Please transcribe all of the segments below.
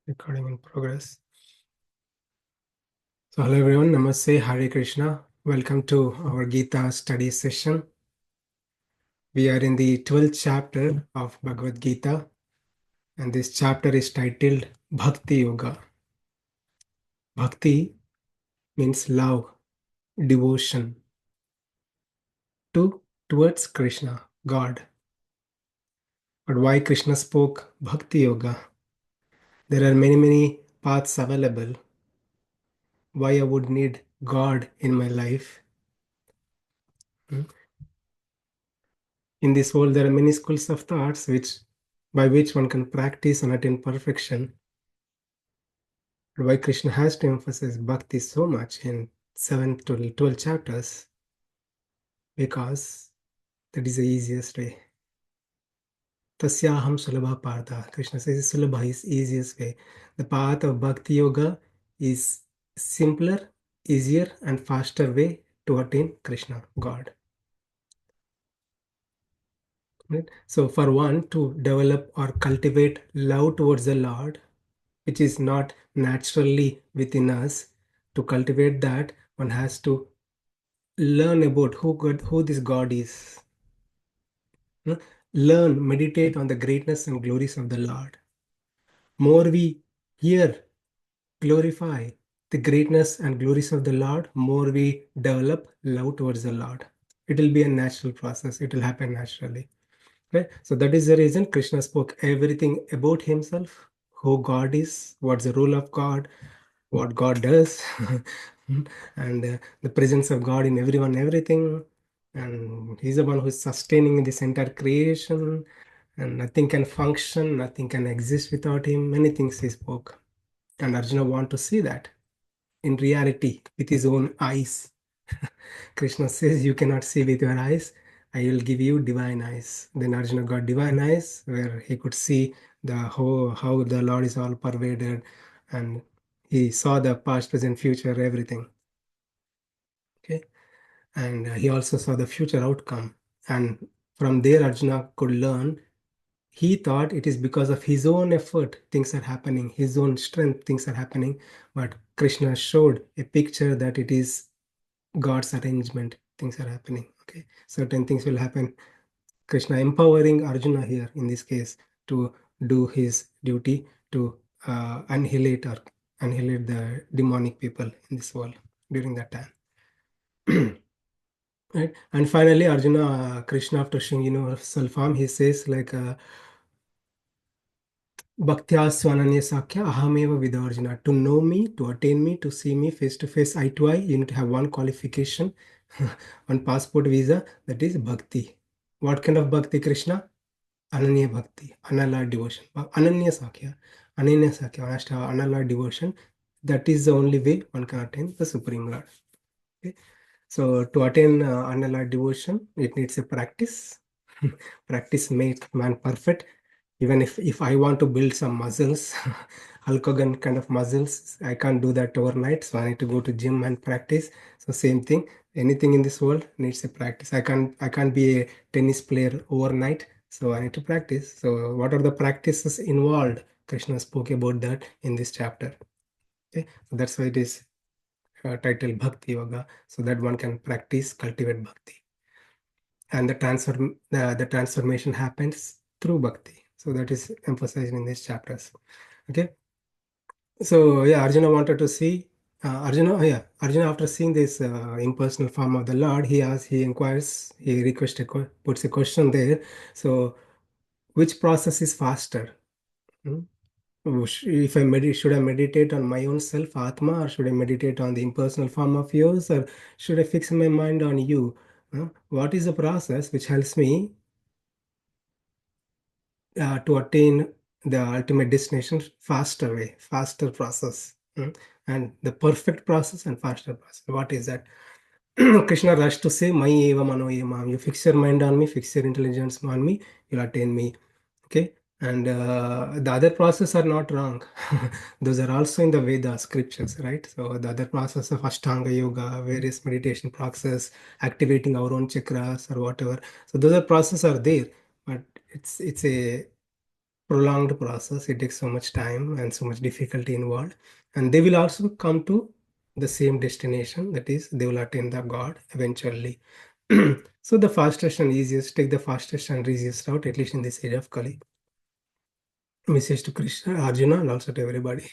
Recording in progress. So hello everyone, Namaste, Hare Krishna. Welcome to our Gita study session. We are in the 12th chapter of Bhagavad Gita, and this chapter is titled Bhakti Yoga. Bhakti means love, devotion towards Krishna, God. But why Krishna spoke Bhakti Yoga? There are many paths available. Why I would need God in my life? In this world, there are many schools of thoughts by which one can practice and attain perfection. But why Krishna has to emphasize bhakti so much in 7 to 12 chapters? Because that is the easiest way. Tasyaham sulabha partha. Krishna says sulabha is easiest way. The path of bhakti yoga is simpler, easier, and faster way to attain Krishna, God. Right? So for one to develop or cultivate love towards the Lord, which is not naturally within us, to cultivate that, one has to learn about who this God is. Learn, meditate on the greatness and glories of the Lord. More we hear, glorify the greatness and glories of the Lord, more we develop love towards the Lord. It will be a natural process. It will happen naturally. Right? So that is the reason Krishna spoke everything about himself, who God is, what's the role of God, what God does, and the presence of God in everyone, everything. And He's the one who is sustaining this entire creation, and nothing can function, nothing can exist without Him. Many things He spoke. And Arjuna want to see that in reality with his own eyes. Krishna says, you cannot see with your eyes. I will give you divine eyes. Then Arjuna got divine eyes where he could see the whole, how the Lord is all pervaded, and he saw the past, present, future, everything. Okay. And he also saw the future outcome. And from there, Arjuna could learn. He thought it is because of his own effort things are happening, his own strength things are happening. But Krishna showed a picture that it is God's arrangement, things are happening. Okay, certain things will happen. Krishna empowering Arjuna here in this case to do his duty to annihilate the demonic people in this world during that time. Right? And finally, Arjuna, Krishna, after showing universal form, he says like Bhaktya Swananya Sakya Ahameva Vidarjuna. To know me, to attain me, to see me face to face, eye to eye, you need to have one qualification, one passport visa, that is bhakti. What kind of bhakti, Krishna? Ananya Bhakti, Anala devotion. Ananya Sakya. Ananya Sakya, one has to have Anala devotion. That is the only way one can attain the Supreme Lord. Okay? So to attain Anala devotion, it needs a practice. Practice makes man perfect. Even if I want to build some muscles, Hulk Hogan kind of muscles, I can't do that overnight. So I need to go to gym and practice. So same thing. Anything in this world needs a practice. I can't be a tennis player overnight. So I need to practice. So what are the practices involved? Krishna spoke about that in this chapter. Okay, so that's why it is titled Bhakti Yoga, so that one can practice, cultivate bhakti, and the transformation happens through bhakti. So that is emphasized in these chapters. Okay. So yeah, Arjuna wanted to see Arjuna after seeing this impersonal form of the Lord, he inquires, he requests, puts a question there. So which process is faster? Hmm? If should I meditate on my own self, Atma, or should I meditate on the impersonal form of yours, or should I fix my mind on you? What is the process which helps me to attain the ultimate destination faster way, faster process, and the perfect process and faster process? What is that? Krishna rushed to say, "My eva mano ema." You fix your mind on me, fix your intelligence on me, you'll attain me. Okay, and the other process are not wrong. Those are also in the Veda scriptures, right? So the other process of Ashtanga yoga, various meditation process, activating our own chakras or whatever. So those are processes are there, but it's a prolonged process. It takes so much time and so much difficulty involved. And they will also come to the same destination, that is, they will attain the God eventually. So the fastest and easiest, take the fastest and easiest route, at least in this area of Kali. Message to Krishna, Arjuna, and also to everybody.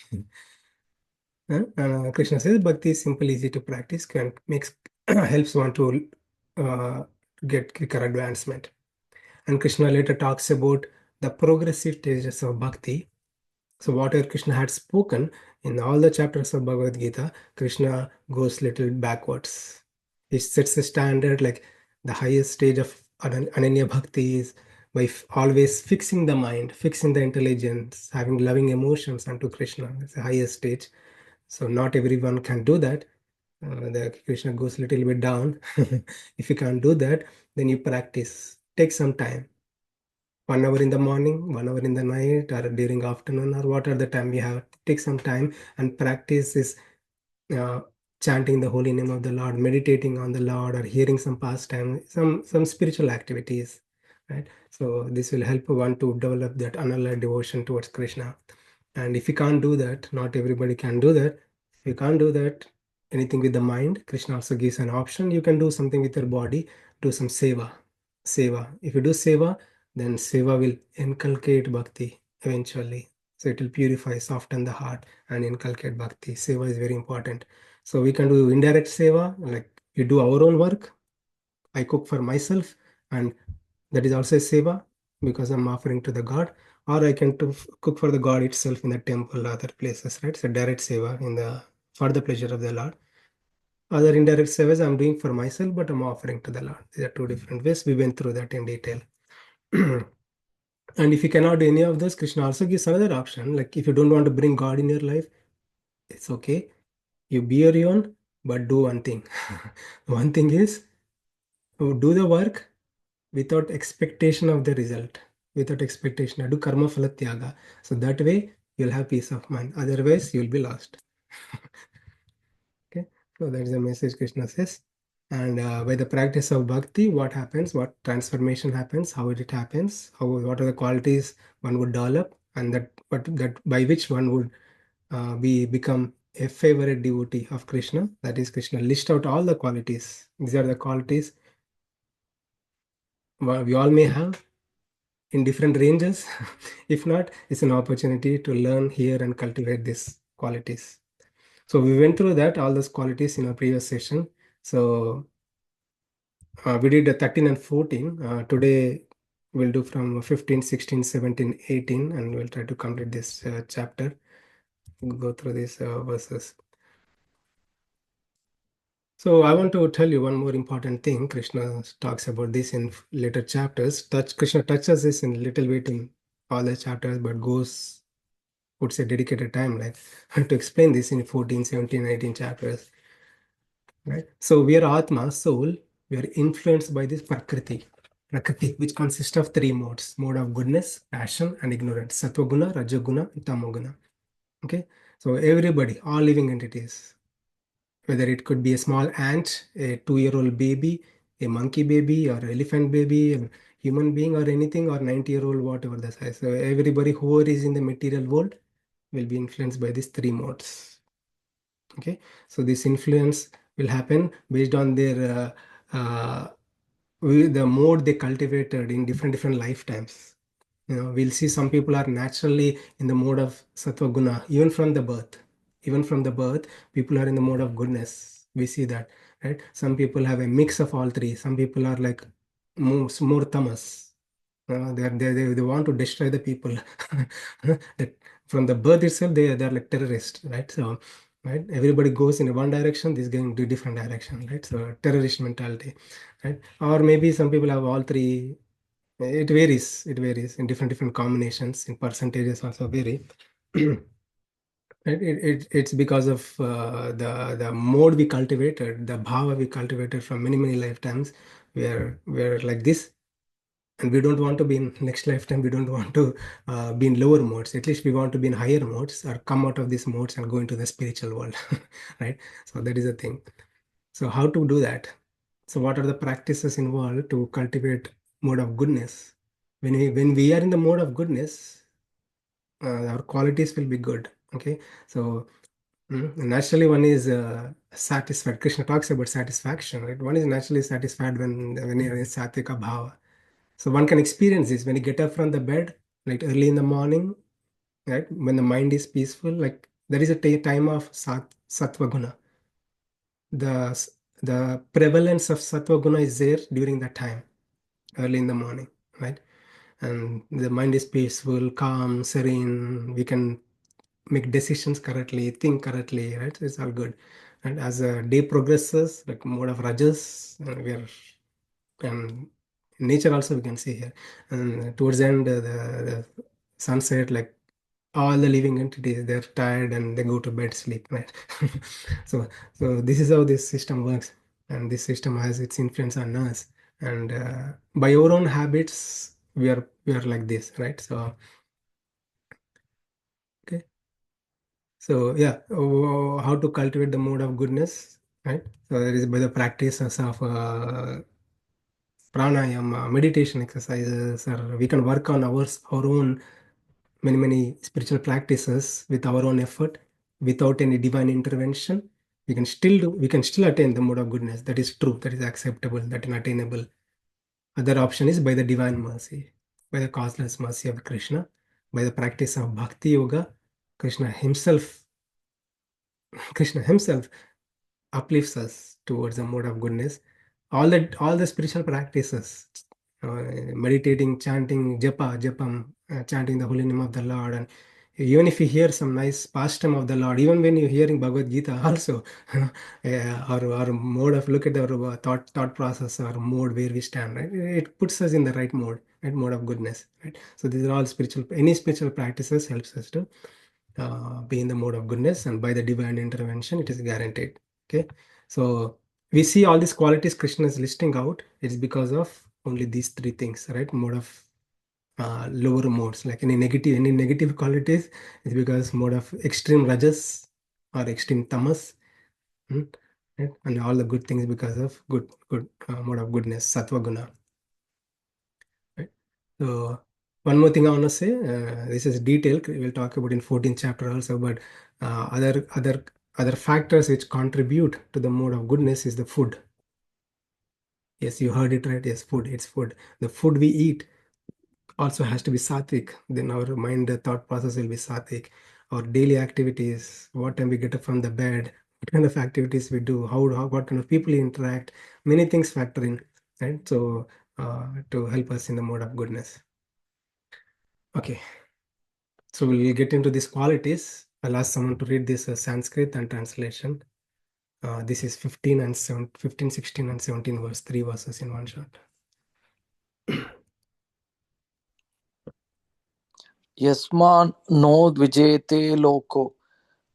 Krishna says, Bhakti is simple, easy to practice, can makes helps one to get quicker advancement. And Krishna later talks about the progressive stages of bhakti. So whatever Krishna had spoken in all the chapters of Bhagavad Gita, Krishna goes little backwards. He sets the standard, like the highest stage of Ananya Bhakti is by always fixing the mind, fixing the intelligence, having loving emotions unto Krishna. It's the highest stage. So not everyone can do that. The Krishna goes a little bit down. If you can't do that, then you practice. Take some time. 1 hour in the morning, 1 hour in the night, or during afternoon, or what are the time we have. Take some time and practice this uh, chanting the holy name of the Lord, meditating on the Lord, or hearing some pastime, some spiritual activities, right? So this will help one to develop that another devotion towards Krishna. And if you can't do that, not everybody can do that. If you can't do that, anything with the mind, Krishna also gives an option. You can do something with your body, do some seva. Seva. If you do seva, then seva will inculcate bhakti eventually. So it will purify, soften the heart and inculcate bhakti. Seva is very important. So we can do indirect seva, like we do our own work. I cook for myself, and that is also a seva because I'm offering to the God. Or I can cook for the God itself in the temple, other places, right? So direct seva in the for the pleasure of the Lord. Other indirect sevas I'm doing for myself, but I'm offering to the Lord. These are two different ways. We went through that in detail. And if you cannot do any of those, Krishna also gives another option. Like if you don't want to bring God in your life, it's okay. You be your own, but do one thing. One thing is do the work without expectation of the result, without expectation. Do karma phala tyaga. So that way you'll have peace of mind. Otherwise, you'll be lost. Okay, so that is the message Krishna says. And by the practice of bhakti, what happens, what transformation happens, how it happens, how what are the qualities one would develop, and that by which one would become a favorite devotee of Krishna. That is, Krishna list out all the qualities. These are the qualities we all may have in different ranges. If not, it's an opportunity to learn here and cultivate these qualities. So we went through that, all those qualities in our previous session. So we did 13 and 14. Today we'll do from 15, 16, 17, 18, and we'll try to complete this chapter, go through these verses. So I want to tell you one more important thing. Krishna talks about this in later chapters. Krishna touches this in little bit in all the chapters, but puts a dedicated time like to explain this in 14, 17, 18 chapters. Right? So we are Atma, soul. We are influenced by this Prakriti, which consists of three modes: mode of goodness, passion, and ignorance. Sattva guna, Rajaguna, and Tamoguna. Okay. So everybody, all living entities, whether it could be a small ant, a 2-year-old baby, a monkey baby, or elephant baby, a human being, or anything, or 90-year-old, whatever the size. So everybody who is in the material world will be influenced by these three modes. Okay, so this influence will happen based on their the mode they cultivated in different lifetimes. We'll see some people are naturally in the mode of sattva guna, even from the birth. Even from the birth, people are in the mode of goodness. We see that, right? Some people have a mix of all three. Some people are like more tamas. They want to destroy the people. That from the birth itself, they're like terrorists, right? So, right, everybody goes in one direction, this going to different direction, right? So terrorist mentality, right? Or maybe some people have all three. It varies. It varies in different combinations. In percentages also vary. It's because of the mode we cultivated, the bhava we cultivated from many lifetimes. We're like this, and we don't want to be in next lifetime. We don't want to be in lower modes. At least we want to be in higher modes or come out of these modes and go into the spiritual world, right? So that is the thing. So how to do that? So what are the practices involved to cultivate mode of goodness? When we are in the mode of goodness, our qualities will be good. Okay, so naturally one is satisfied. Krishna talks about satisfaction, right? One is naturally satisfied when you're in satvika bhava. So one can experience this when you get up from the bed, like early in the morning, right? When the mind is peaceful, like there is a time of sattva guna. The prevalence of sattva guna is there during that time, early in the morning, right? And the mind is peaceful, calm, serene. We can make decisions correctly, think correctly, right? It's all good. And as the day progresses, like mode of rajas, we are, and nature also we can see here. And towards the end, the sunset, like all the living entities, they're tired and they go to bed, sleep, right? so, so this is how this system works, and this system has its influence on us. And by our own habits, we are like this, right? So, okay. So yeah, how to cultivate the mode of goodness, right? So there is by the practices of pranayama, meditation exercises, or we can work on our own many spiritual practices with our own effort, without any divine intervention. We can still attain the mode of goodness. That is true. That is acceptable. That is attainable. Other option is by the divine mercy, by the causeless mercy of Krishna, by the practice of bhakti yoga. Krishna himself, Krishna himself uplifts us towards a mode of goodness. All the spiritual practices, meditating, chanting, japam, chanting the holy name of the Lord, and even if you hear some nice pastime of the Lord, even when you're hearing Bhagavad Gita, also, our mode of look at our thought process, or mode where we stand, right? It puts us in the right mode, right? Mode of goodness, right? So these are all spiritual. Any spiritual practices helps us to be in the mode of goodness, and by the divine intervention, it is guaranteed. Okay, so we see all these qualities Krishna is listing out. It's because of only these three things, right? Mode of lower modes, like any negative qualities, is because mode of extreme rajas or extreme tamas, right? And all the good things because of good mode of goodness, sattva guna. Right. So one more thing I want to say, this is detail. We'll talk about in 14th chapter also, but other factors which contribute to the mode of goodness is the food. Yes, you heard it right. Yes, food. It's food. The food we eat also has to be sattvic. Then our mind, the thought process will be sattvic. Our daily activities, what time we get up from the bed, what kind of activities we do, how what kind of people we interact, many things factor in, right? So to help us in the mode of goodness. Okay. So we'll get into these qualities. I'll ask someone to read this Sanskrit and translation. This is 15, 16, and 17 verse, 3 verses in one shot. Yasman no dvijete loko.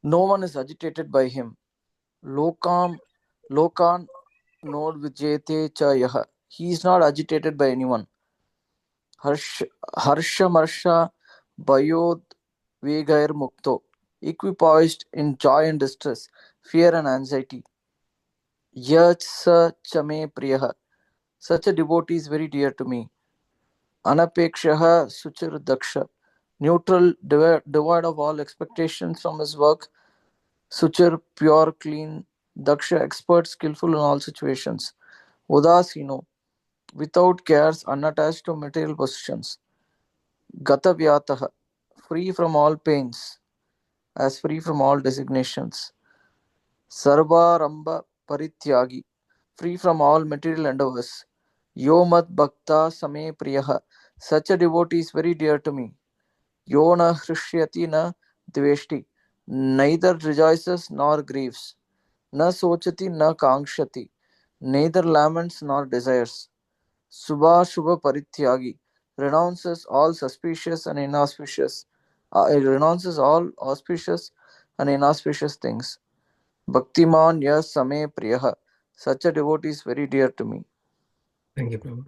No one is agitated by him. Lokam lokan no dvijete cha yaha. He is not agitated by anyone. Harsha marsha bayod vegair mukto. Equipoised in joy and distress, fear and anxiety. Yach sa chame priyaha. Such a devotee is very dear to me. Anapekshaha suchir daksha. Neutral, devoid of all expectations from his work. Suchir, pure, clean. Daksha, expert, skillful in all situations. Udasino, without cares, unattached to material possessions. Gatavyataha, free from all pains, as free from all designations. Sarvaramba Parityagi, free from all material endeavors. Yomat Bhakta Same Priyaha, such a devotee is very dear to me. Yona Hrishyati na Dveshti, neither rejoices nor grieves. Na Sochati na Kangshati, neither laments nor desires. Subha Shubha Parityagi, renounces all suspicious and inauspicious. Renounces all auspicious and inauspicious things. Bhaktiman Yas Same Priyaha. Such a devotee is very dear to me. Thank you, Prabhu.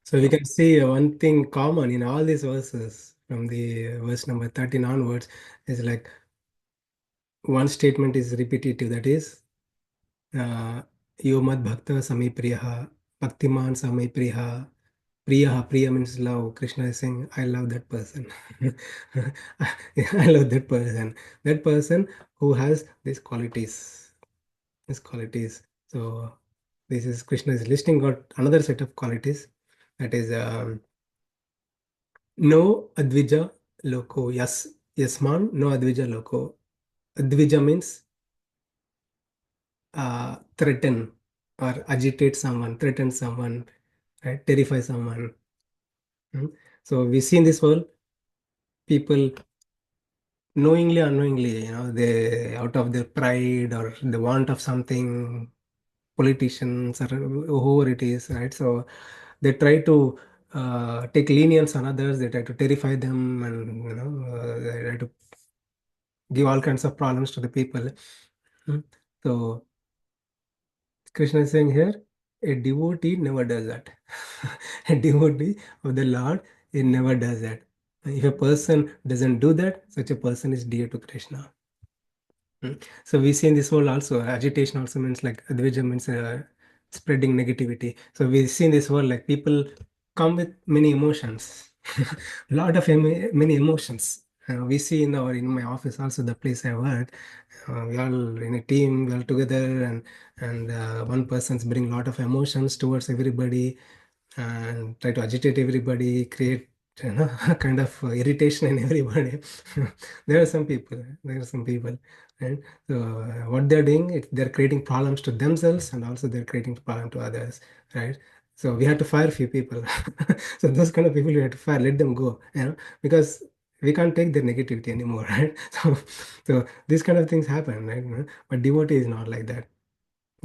So we can see one thing common in all these verses from the verse number 13 onwards is like one statement is repetitive, that is Yo mad bhakta sami priyaha, bhaktiman sami priyaha, Priya means love. Krishna is saying, I love that person. I love that person. That person who has these qualities. These qualities. So this is Krishna is listing out another set of qualities. That is no advija loko. Yes man, no advija loko. Advija means threaten or agitate someone, threaten someone, right? Terrify someone. Mm. So we see in this world people knowingly, unknowingly, they out of their pride or the want of something, politicians or whoever it is, right? So they try to take lenience on others. They try to terrify them, and they try to give all kinds of problems to the people. Mm. So Krishna is saying here, a devotee never does that. A devotee of the Lord, he never does that. If a person doesn't do that, such a person is dear to Krishna. So we see in this world also agitation also means like advija means spreading negativity. So we see in this world like people come with many emotions, lot of many emotions. We see in my office also the place I work. We all in a team, we all together, and one person's bring lot of emotions towards everybody and try to agitate everybody, create kind of irritation in everybody. There are some people. There are some people, right? So what they're doing, they're creating problems to themselves and also they're creating problem to others, right? So we had to fire few people. So those kind of people we had to fire, let them go, because we can't take their negativity anymore, right? So these kind of things happen, right? But devotee is not like that.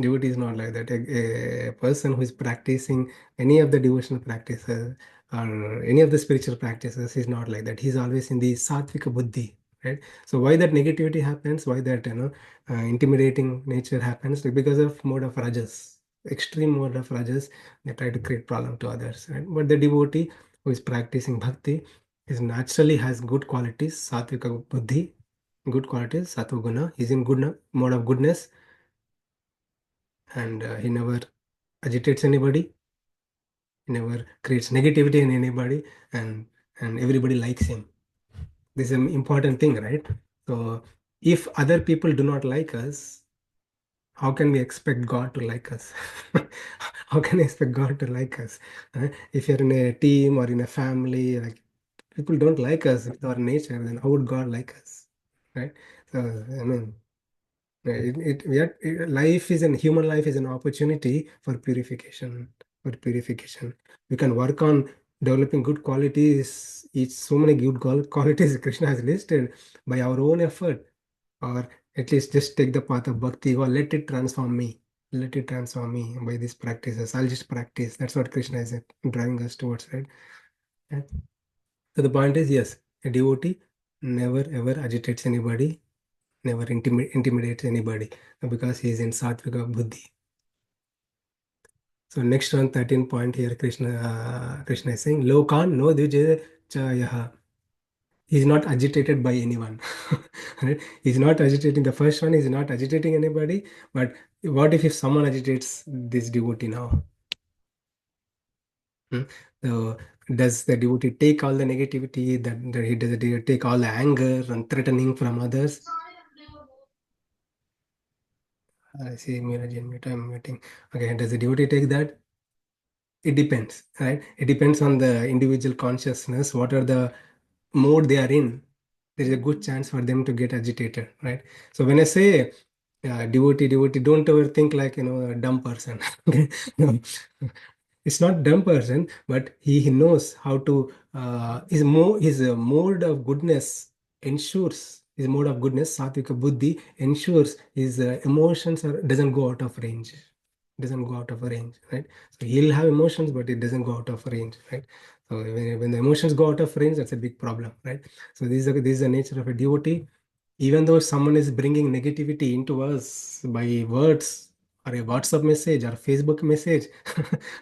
Devotee is not like that. A person who is practicing any of the devotional practices or any of the spiritual practices is not like that. He's always in the sattvika buddhi, right? So why that negativity happens? Why that intimidating nature happens? Like because of mode of rajas, extreme mode of rajas. They try to create problem to others, right? But the devotee who is practicing bhakti is naturally has good qualities, sattvika buddhi, good qualities, sattva guna. He's in good mode of goodness, and he never agitates anybody, he never creates negativity in anybody, and everybody likes him. This is an important thing, right? So if other people do not like us, how can we expect God to like us? How can we expect God to like us? If you're in a team or in a family, like people don't like us with our nature, then how would God like us? Right? So I mean, life is an human life is an opportunity for purification. For purification, we can work on developing good qualities. Each so many good qualities Krishna has listed by our own effort, or at least just take the path of bhakti or let it transform me. Let it transform me by these practices. I'll just practice. That's what Krishna is driving us towards, right? Yeah. So the point is, yes, a devotee never ever agitates anybody, never intimidates anybody because he is in Satvika Buddhi. So next one, 13 point here, Krishna is saying, Lokan no dvije chayaha. He is not agitated by anyone. Right? He's not agitating. The first one is not agitating anybody. But what if someone agitates this devotee now? Hmm? So does the devotee take all the negativity that he does he take all the anger and threatening from others? I see Miraj in mute. I'm waiting. Okay, does the devotee take that? It depends, right? It depends on the individual consciousness, what are the mode they are in. There is a good chance for them to get agitated, right? So when I say devotee, don't ever think like, a dumb person. Okay? No. It's not dumb person, but he knows how to, his mode of goodness ensures, his mode of goodness, satvika buddhi, ensures his emotions doesn't go out of range. Doesn't go out of range, right? So he'll have emotions, but it doesn't go out of range, right? So when the emotions go out of range, that's a big problem, right? So this is the nature of a devotee. Even though someone is bringing negativity into us by words or a WhatsApp message or Facebook message,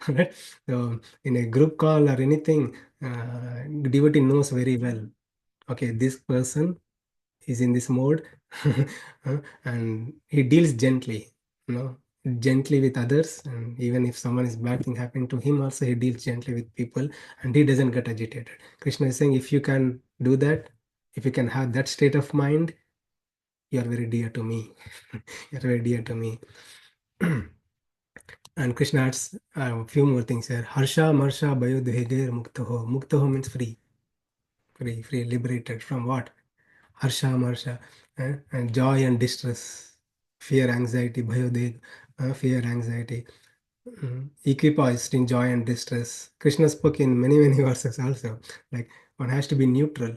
right? So in a group call or anything, the devotee knows very well. Okay, this person is in this mode, and he deals gently. You know, gently with others, and even if someone is bad thing happening to him, also he deals gently with people, and he doesn't get agitated. Krishna is saying, if you can do that, if you can have that state of mind, you are very dear to me. You're very dear to me. And Krishna adds a few more things here. Harsha, Marsha, Bayodheger, Muktaho. Muktaho means free, free, liberated from what? Harsha, Marsha, and joy and distress, fear, anxiety, Bayodheg, fear, anxiety. Equipoised in joy and distress. Krishna spoke in many, many verses also. Like, one has to be neutral.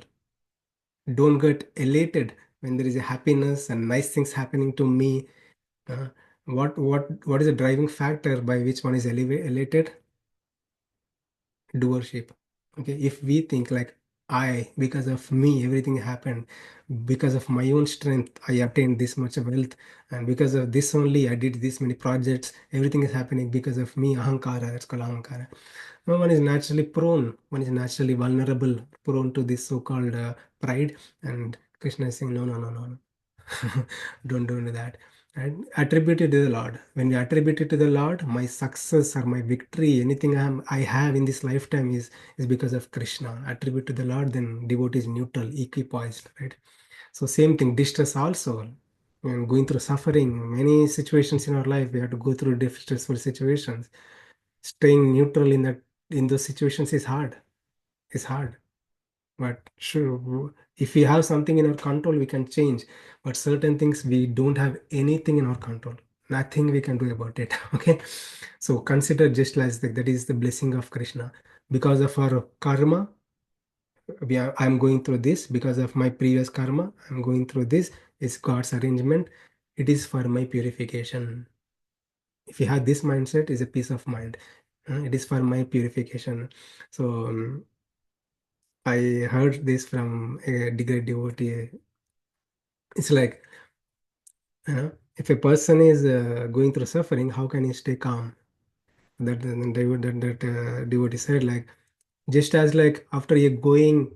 Don't get elated when there is a happiness and nice things happening to me. Uh, what is the driving factor by which one is elated? Doership. Okay, if we think like, I, because of me everything happened, because of my own strength I obtained this much of wealth, and because of this only I did this many projects, everything is happening because of me, ahankara, that's called ahankara. No, one is naturally prone, one is naturally vulnerable, prone to this so-called pride. And Krishna is saying, no, no, no, no, no. Don't do that. And attribute it to the Lord. When we attribute it to the Lord, my success or my victory, anything I have in this lifetime is because of Krishna. Attribute to the Lord, then devotee is neutral, equipoised, right? So same thing, distress also. When going through suffering, many situations in our life, we have to go through stressful situations. Staying neutral in those situations is hard. It's hard. But sure, if we have something in our control, we can change. But certain things we don't have anything in our control. Nothing we can do about it. Okay. So consider just as that is the blessing of Krishna. Because of our karma, I'm going through this. Because of my previous karma, I'm going through this. It's God's arrangement. It is for my purification. If you have this mindset, is a peace of mind. It is for my purification. So I heard this from a great devotee. It's like, if a person is going through suffering, how can he stay calm? That devotee said, like, just as like after you're going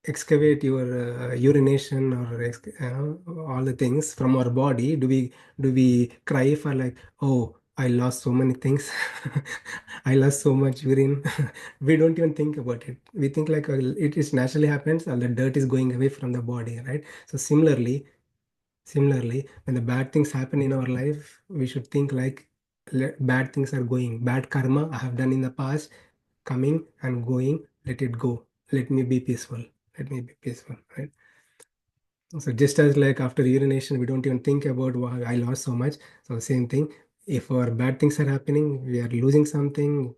excavate your urination or all the things from our body, do we cry for like, oh, I lost so many things, I lost so much urine? We don't even think about it. We think like, it is naturally happens, all the dirt is going away from the body, right? So similarly, when the bad things happen in our life, we should think like, bad things are going, bad karma I have done in the past, coming and going, let it go. Let me be peaceful. Let me be peaceful, right? So just as like after urination, we don't even think about why I lost so much. So same thing, if our bad things are happening, we are losing something,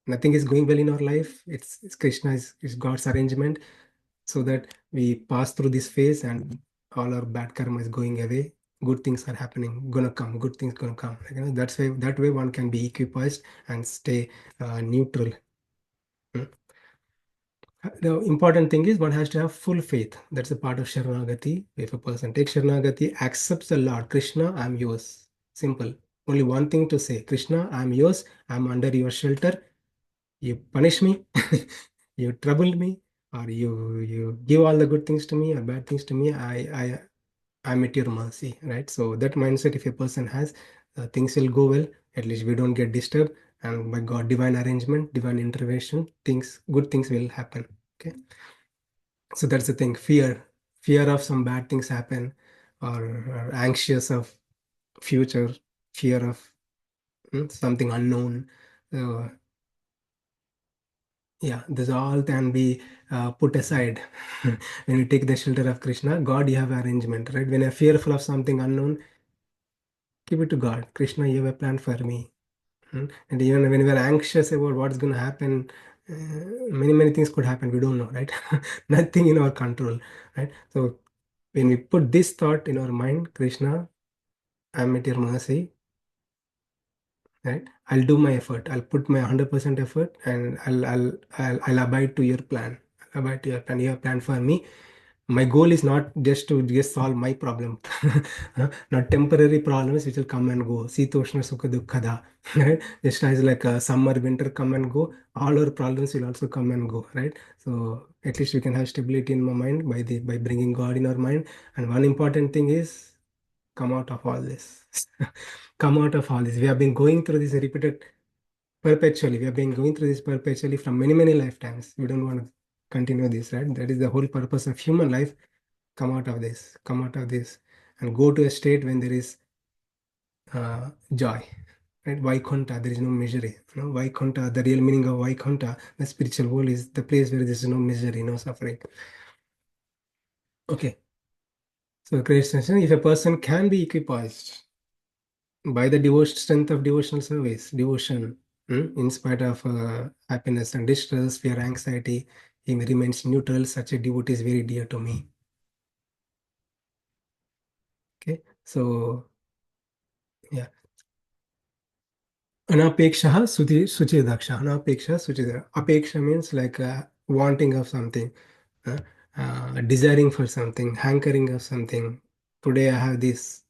nothing is going well in our life, it's Krishna, is God's arrangement, so that we pass through this phase and all our bad karma is going away. Good things are happening, gonna come. Good things gonna come. Like, that way one can be equipped and stay neutral. Hmm. The important thing is one has to have full faith. That's a part of Sharanagati. If a person takes Sharanagati, accepts the Lord, Krishna, I'm yours. Simple. Only one thing to say, Krishna, I'm yours. I'm under your shelter. You punish me, you trouble me, or you give all the good things to me or bad things to me. I'm at your mercy, right? So that mindset, if a person has, things will go well. At least we don't get disturbed, and by God, divine arrangement, divine intervention, good things will happen. Okay, so that's the thing. Fear of some bad things happen, or anxious of future, fear of something unknown. Uh, yeah, this all can be put aside when we take the shelter of Krishna. God, you have arrangement, right? When you're fearful of something unknown, give it to God. Krishna, you have a plan for me. And even when we're anxious about what's going to happen, many things could happen. We don't know, right? Nothing in our control, right? So when we put this thought in our mind, Krishna, I'm at your mercy, right? I'll do my effort. I'll put my 100% effort, and I'll abide to your plan. Abide to your plan. You have plan for me. My goal is not just to just solve my problem, not temporary problems which will come and go. Sitoshna sukha dukkhada, right? Just as like summer, winter come and go, all our problems will also come and go, right? So at least we can have stability in my mind by bringing God in our mind. And one important thing is come out of all this. come out of all this. We have been going through this repeated perpetually. We have been going through this perpetually from many, many lifetimes. We don't want to continue this, right? That is the whole purpose of human life. Come out of this, come out of this, and go to a state when there is joy. Right? Vaikunta, there is no misery. You know, Vaikunta, the real meaning of Vaikunta, the spiritual world, is the place where there is no misery, no suffering. Okay. So, great session. If a person can be equipoised by the devotion, strength of devotional service, devotion, in spite of happiness and distress, fear, anxiety, he remains neutral. Such a devotee is very dear to me. Okay. So, yeah. Anapeksha suchidaksha. Anapeksha suchidaksha. Apeksha means like wanting of something, uh, desiring for something, hankering of something. Today I have this.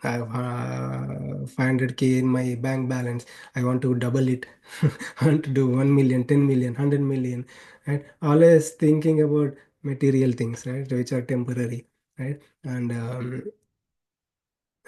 I have 500K in my bank balance. I want to double it. I want to do 1 million, 10 million, 100 million. Right? Always thinking about material things, right, which are temporary, right? And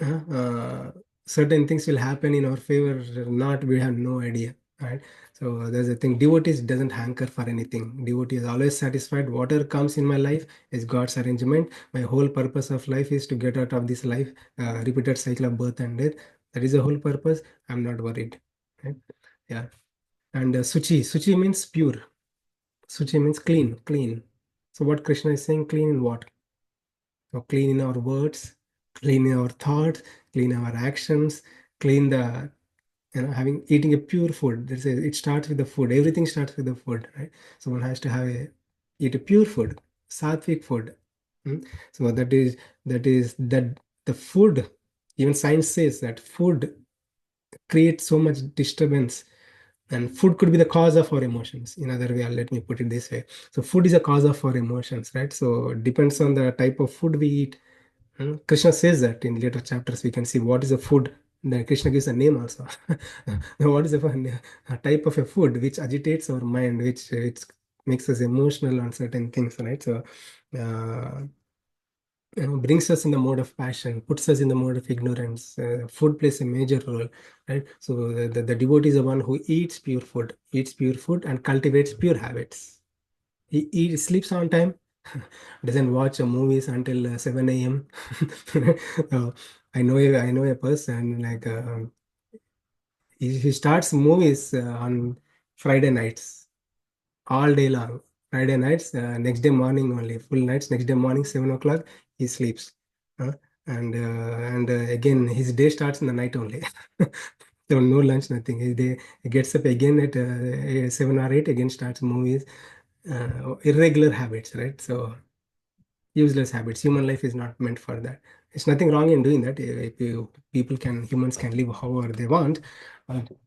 uh, certain things will happen in our favor or not, we have no idea, right? So there's a thing, devotees doesn't hanker for anything. Devotee is always satisfied. Whatever comes in my life is God's arrangement. My whole purpose of life is to get out of this life, repeated cycle of birth and death. That is the whole purpose. I'm not worried, right? Yeah. And suchi means pure. Suchi means clean, clean. So what Krishna is saying, clean in what? So clean in our words, clean in our thoughts, clean our actions, clean the, having eating a pure food. There's a, it starts with the food. Everything starts with the food, right? So one has to have a eat a pure food, sattvic food. So that the food. Even science says that food creates so much disturbance, and food could be the cause of our emotions. In other way, let me put it this way. So food is a cause of our emotions, right? So it depends on the type of food we eat. Krishna says that in later chapters, we can see what is a food. Then Krishna gives a name also. What is a type of a food which agitates our mind, which makes us emotional on certain things, right? So, uh, brings us in the mode of passion, puts us in the mode of ignorance. Food plays a major role, right? So the devotee is the one who eats pure food, and cultivates pure habits. He sleeps on time, doesn't watch movies until 7 a.m. I know a person like he starts movies on Friday nights, all day long. Friday nights, next day morning only, full nights. Next day morning, 7 o'clock, he sleeps. Uh, and again, his day starts in the night only. So no lunch, nothing. He gets up again at 7 or 8. Again starts movies. Irregular habits, right? So useless habits. Human life is not meant for that. There's nothing wrong in doing that. Humans can live however they want.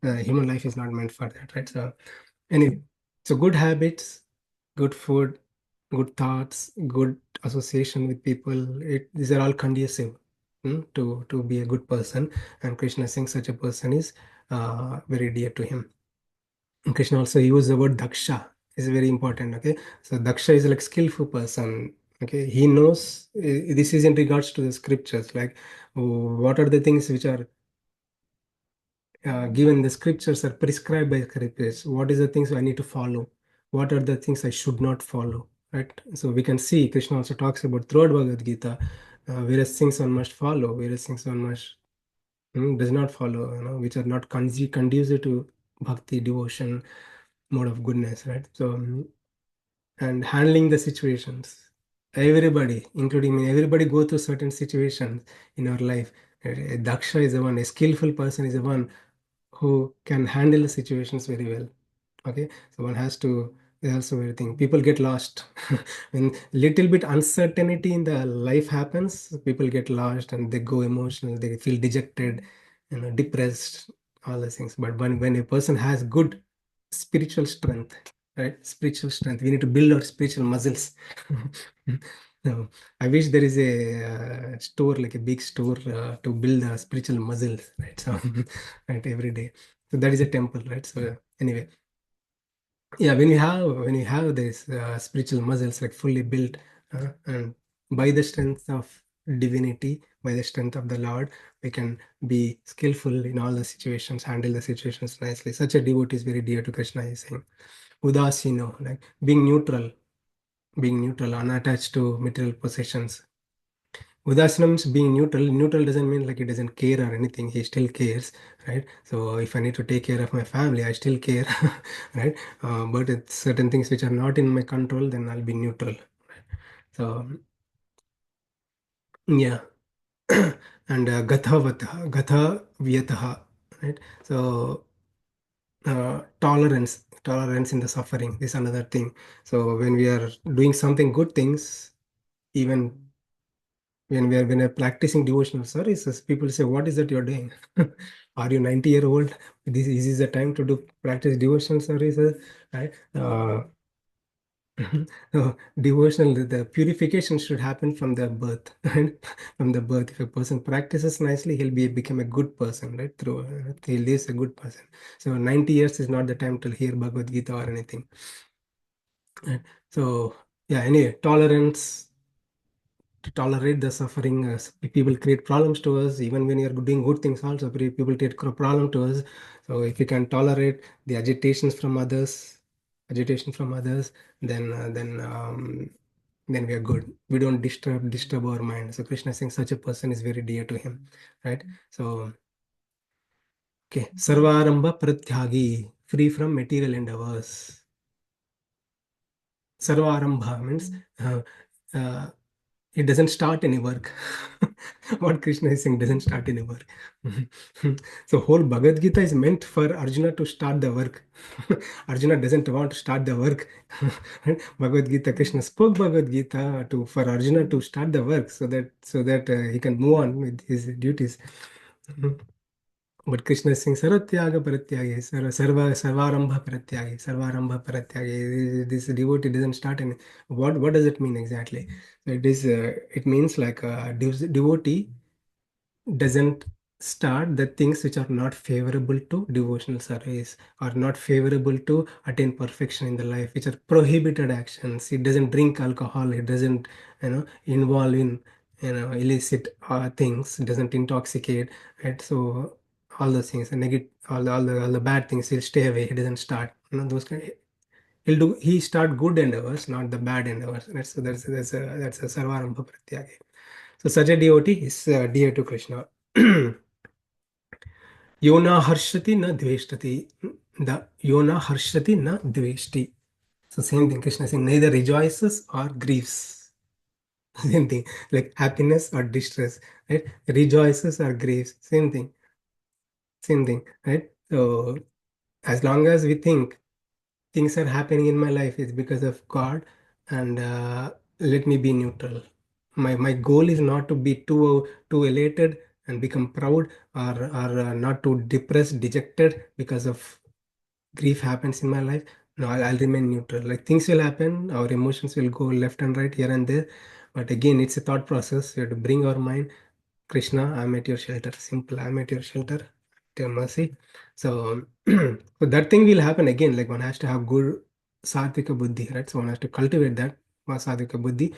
Human life is not meant for that, right? So anyway, so good habits, good food, good thoughts, good association with people. These are all conducive, to be a good person. And Krishna saying such a person is very dear to him. And Krishna also used the word daksha. Is very important. Okay, so daksha is like skillful person. Okay, he knows. This is in regards to the scriptures. Like, what are the things which are given the scriptures are prescribed by scriptures. What is the things I need to follow? What are the things I should not follow? Right. So we can see Krishna also talks about throughout Bhagavad Gita, various things one must follow, various things one must does not follow, which are not conducive to bhakti, devotion, mode of goodness. Right. So and handling the situations. Everybody, including me, everybody go through certain situations in our life. Daksha is the one, a skillful person is the one who can handle the situations very well. Okay, so one has to. There's also everything. People get lost when little bit uncertainty in the life happens. People get lost and they go emotional. They feel dejected, depressed, all those things. But when a person has good spiritual strength, right? Spiritual strength. We need to build our spiritual muscles. No, I wish there is a store, like a big store, to build the spiritual muscles, right? So, right, every day. So that is a temple, right? So anyway, yeah, when you have this spiritual muscles like fully built, and by the strength of divinity, by the strength of the Lord, we can be skillful in all the situations, handle the situations nicely. Such a devotee is very dear to Krishna, he is saying. Udasino, like being neutral, unattached to material possessions. Udasinam means being neutral. Neutral doesn't mean like he doesn't care or anything. He still cares, right? So if I need to take care of my family, I still care, right? But it's certain things which are not in my control, then I'll be neutral. So yeah, and gatha vyataha, right? So tolerance in the suffering is another thing. So when we are doing something good things, even when we're practicing devotional services, people say, "What is that you're doing? Are you 90-year-old? This is the time to do practice devotional services, right?" Devotional, the purification should happen from the birth, right? From the birth. If a person practices nicely, he'll become a good person, right? Through he lives a good person. So 90 years is not the time to hear Bhagavad Gita or anything. Right? So yeah, anyway, tolerance to tolerate the suffering. People create problems to us, even when you're doing good things also, people create problem to us. So if you can tolerate the agitation from others, then we are good. We don't disturb our mind. So Krishna is saying such a person is very dear to him, right? So okay, sarvarambha pratyagi, free from material endeavors. Sarvarambha means uh, uh, it doesn't start any work. What Krishna is saying doesn't start any work. So whole Bhagavad Gita is meant for Arjuna to start the work. Arjuna doesn't want to start the work. Bhagavad Gita, Krishna spoke Bhagavad Gita to for Arjuna to start the work so that he can move on with his duties. But Krishna is saying Sarvatyaga Paratyagi, Sarvarambha Paratyagi, Sarvarambha Paratyagi. This devotee doesn't start any. What does it mean exactly? It means like a devotee doesn't start the things which are not favorable to devotional service or not favorable to attain perfection in the life, which are prohibited actions. It doesn't drink alcohol. It doesn't, involve in, illicit things. It doesn't intoxicate, right? So all those things, the negative, all the bad things, he'll stay away. He doesn't start, those kind. He start good endeavors, not the bad endeavors. Right? So that's a sarvarambha pratyagi. So such a devotee is dear to Krishna. Yona harshati na dveshtati. The Yona harshati na dveshti. So same thing, Krishna is saying neither rejoices or grieves. Same thing, like happiness or distress, right? Rejoices or grieves, same thing, right? So as long as we think things are happening in my life is because of God, and let me be neutral. My goal is not to be too elated and become proud, or not too depressed, dejected because of grief happens in my life. No, I'll remain neutral. Like things will happen, our emotions will go left and right, here and there. But again, it's a thought process. We have to bring our mind, Krishna, I'm at your shelter. Simple, I'm at your shelter, at your mercy. So, so that thing will happen again. Like one has to have good satvika buddhi, right? So one has to cultivate that satvika buddhi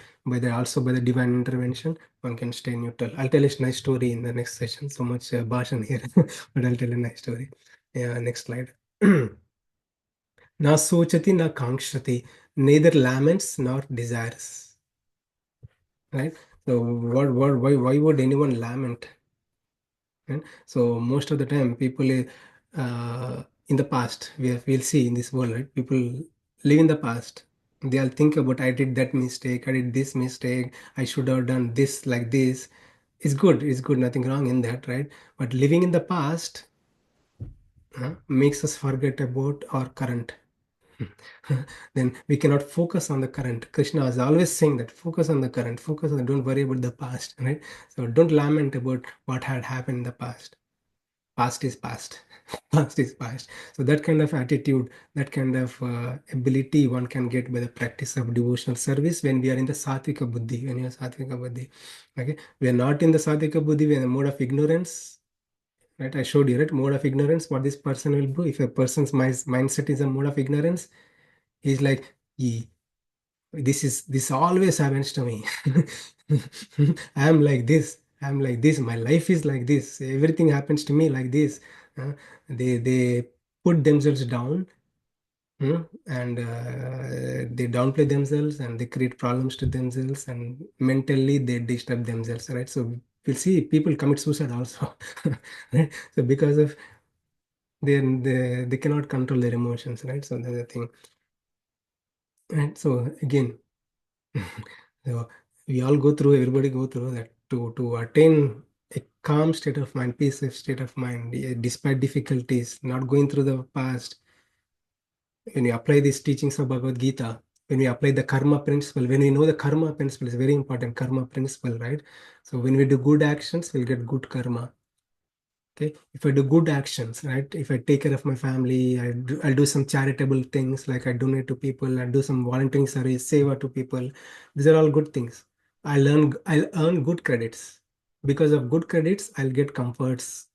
also by the divine intervention. One can stay neutral. I'll tell a nice story in the next session. So much bhashan here, but I'll tell a nice story. Yeah, next slide. Na sochati na kankshati, neither laments nor desires. Right? So why would anyone lament? Right? So most of the time, people in the past, we'll see in this world, right? People live in the past. They'll think about, I did that mistake, I did this mistake, I should have done this like this. It's good, nothing wrong in that, right? But living in the past makes us forget about our current. Then we cannot focus on the current. Krishna is always saying that focus on the current, don't worry about the past, right? So don't lament about what had happened in the past. Past is past. Past is past. So that kind of attitude, that kind of ability one can get by the practice of devotional service when we are in the satvika buddhi. When you are satvika buddhi, okay, we are not in the satvika buddhi, we are in the mode of ignorance, right? I showed you, right, mode of ignorance, what this person will do. If a person's mindset is a mode of ignorance, he's like, this always happens to me. I am like this. I'm like this. My life is like this. Everything happens to me like this. They put themselves down, and they downplay themselves, and they create problems to themselves, and mentally they disturb themselves, right? So we'll see people commit suicide also, right? So because of they cannot control their emotions, right? So that's the thing, right? So again, so we all go through, everybody go through that to attain a calm state of mind, peaceful state of mind, despite difficulties, not going through the past. When we apply these teachings of Bhagavad Gita, when we apply the karma principle, when we know the karma principle is very important, karma principle, right? So when we do good actions, we'll get good karma. Okay, if I do good actions, right? If I take care of my family, I'll do some charitable things, like I donate to people, I do some volunteering service, seva to people. These are all good things. I'll earn good credits. Because of good credits, I'll get comforts,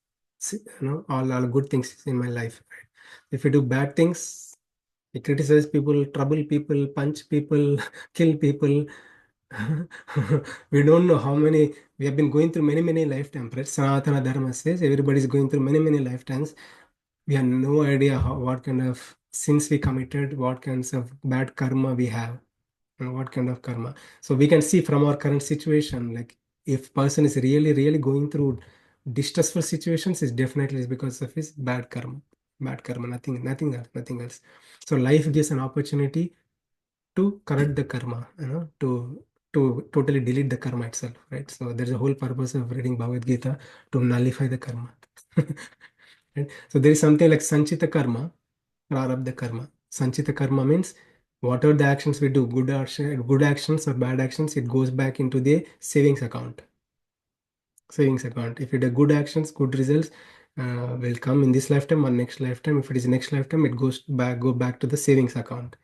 all good things in my life. Right? If I do bad things, I criticize people, trouble people, punch people, kill people. We don't know how many, we have been going through many, many lifetimes, right? Sanatana Dharma says everybody is going through many, many lifetimes. We have no idea what kind of sins we committed, what kinds of bad karma we have, and what kind of karma. So we can see from our current situation, like if person is really, really going through distressful situations, is definitely is because of his bad karma. Bad karma, nothing else, nothing else. So life gives an opportunity to correct the karma, to totally delete the karma itself, right? So there's a whole purpose of reading Bhagavad Gita, to nullify the karma. Right? So there is something like Sanchita karma, Prarabdha karma. Sanchita karma means whatever the actions we do, good actions or bad actions, it goes back into the savings account. Savings account. If you do good actions, good results will come in this lifetime or next lifetime. If it is next lifetime, it go back to the savings account,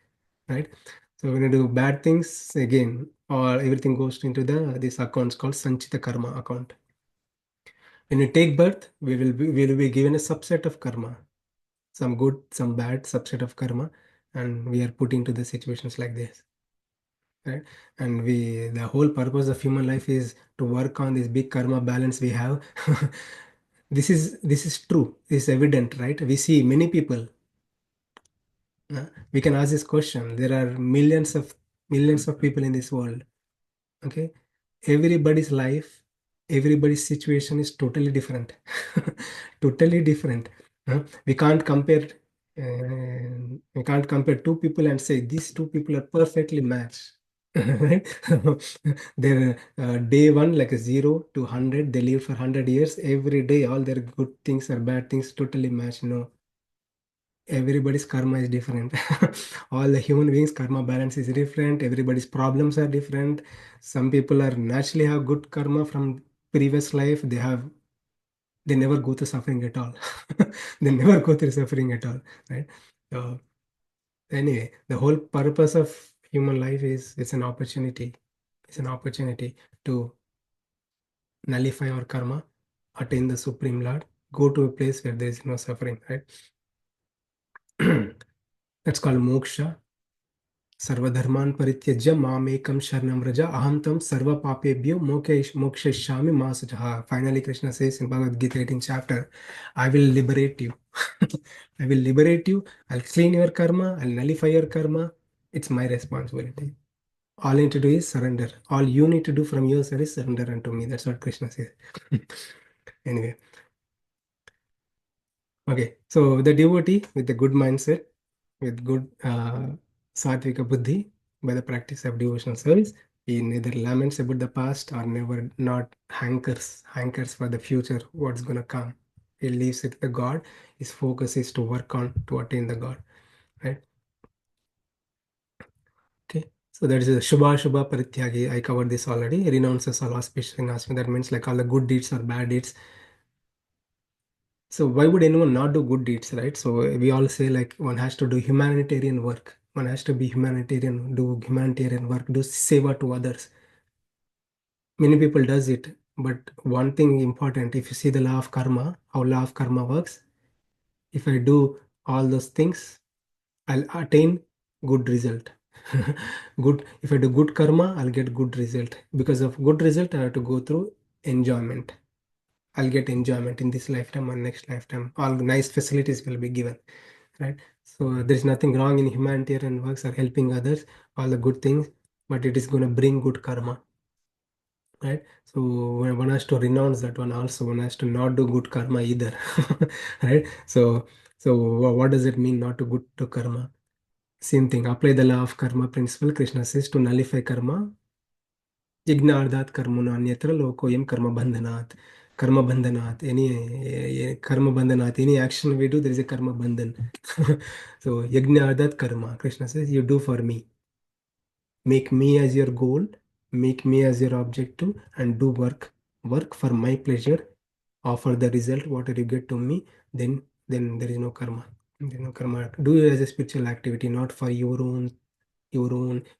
right? So when you do bad things again, or everything goes into this accounts called Sanchita Karma account. When we take birth, we will be given a subset of karma, some good, some bad subset of karma, and we are put into the situations like this, right? And the whole purpose of human life is to work on this big karma balance we have. This is true. This is evident, right? We see many people. We can ask this question. There are millions of people in this world. Okay, everybody's life, everybody's situation is totally different. Totally different. We can't compare. We can't compare two people and say these two people are perfectly matched. Right? Their day one, like a 0 to 100, they live for 100 years. Every day, all their good things or bad things totally match. No, everybody's karma is different. All the human beings karma balance is different. Everybody's problems are different. Some people are naturally have good karma from previous life. They never go through suffering at all. They never go through suffering at all, right? So anyway, the whole purpose of human life is it's an opportunity. It's an opportunity to nullify our karma, attain the supreme lord, go to a place where there is no suffering, right? That's called moksha. सर्वधर्मान् परित्यज्य मामेकं शरणं व्रज अहं तं सर्वपापेभ्यो मोक्षयिष्यामि मा शुचः. Finally, Krishna says in Bhagavad Gita 18th chapter, I will liberate you. I will liberate you. I'll clean your karma. I'll nullify your karma. It's my responsibility. All you need to do is surrender. All you need to do from your side is surrender unto me. That's what Krishna says. Anyway, okay. So the devotee with the good mindset, with good sattvika buddhi, by the practice of devotional service, he neither laments about the past or never not hankers for the future, what's gonna come. He leaves it to the God. His focus is to work on to attain the God. Right? Okay. So that is a Shubha Parityagi. I covered this already. Renounces all auspicious and auspicious. That means like all the good deeds or bad deeds. So why would anyone not do good deeds, right? So we all say like one has to do humanitarian work. One has to be humanitarian, do humanitarian work, do seva to others. Many people does it, but one thing important, if you see the law of karma, how law of karma works, if I do all those things, I'll attain good result. Good. If I do good karma, I'll get good result. Because of good result, I have to go through. enjoyment. I'll get enjoyment in this lifetime or next lifetime. All nice facilities will be given, right? So there's nothing wrong in humanitarian works or helping others, all the good things, but it is going to bring good karma, right? So one has to renounce that one also. One has to not do good karma either, right? So what does it mean not to good to karma? Same thing. Apply the law of karma principle. Krishna says to nullify karma. Yajnardat karmuna anyatra lokoyam karma bandhanat. Karma bandhanat. Karma bandhanat. Any action we do, there is a karma bandhan. So yajnardat karma. Krishna says, you do for me. Make me as your goal, make me as your objective, and do work. Work for my pleasure. Offer the result, whatever you get to me, then there is no karma. There is no karma. Do it as a spiritual activity, not for your own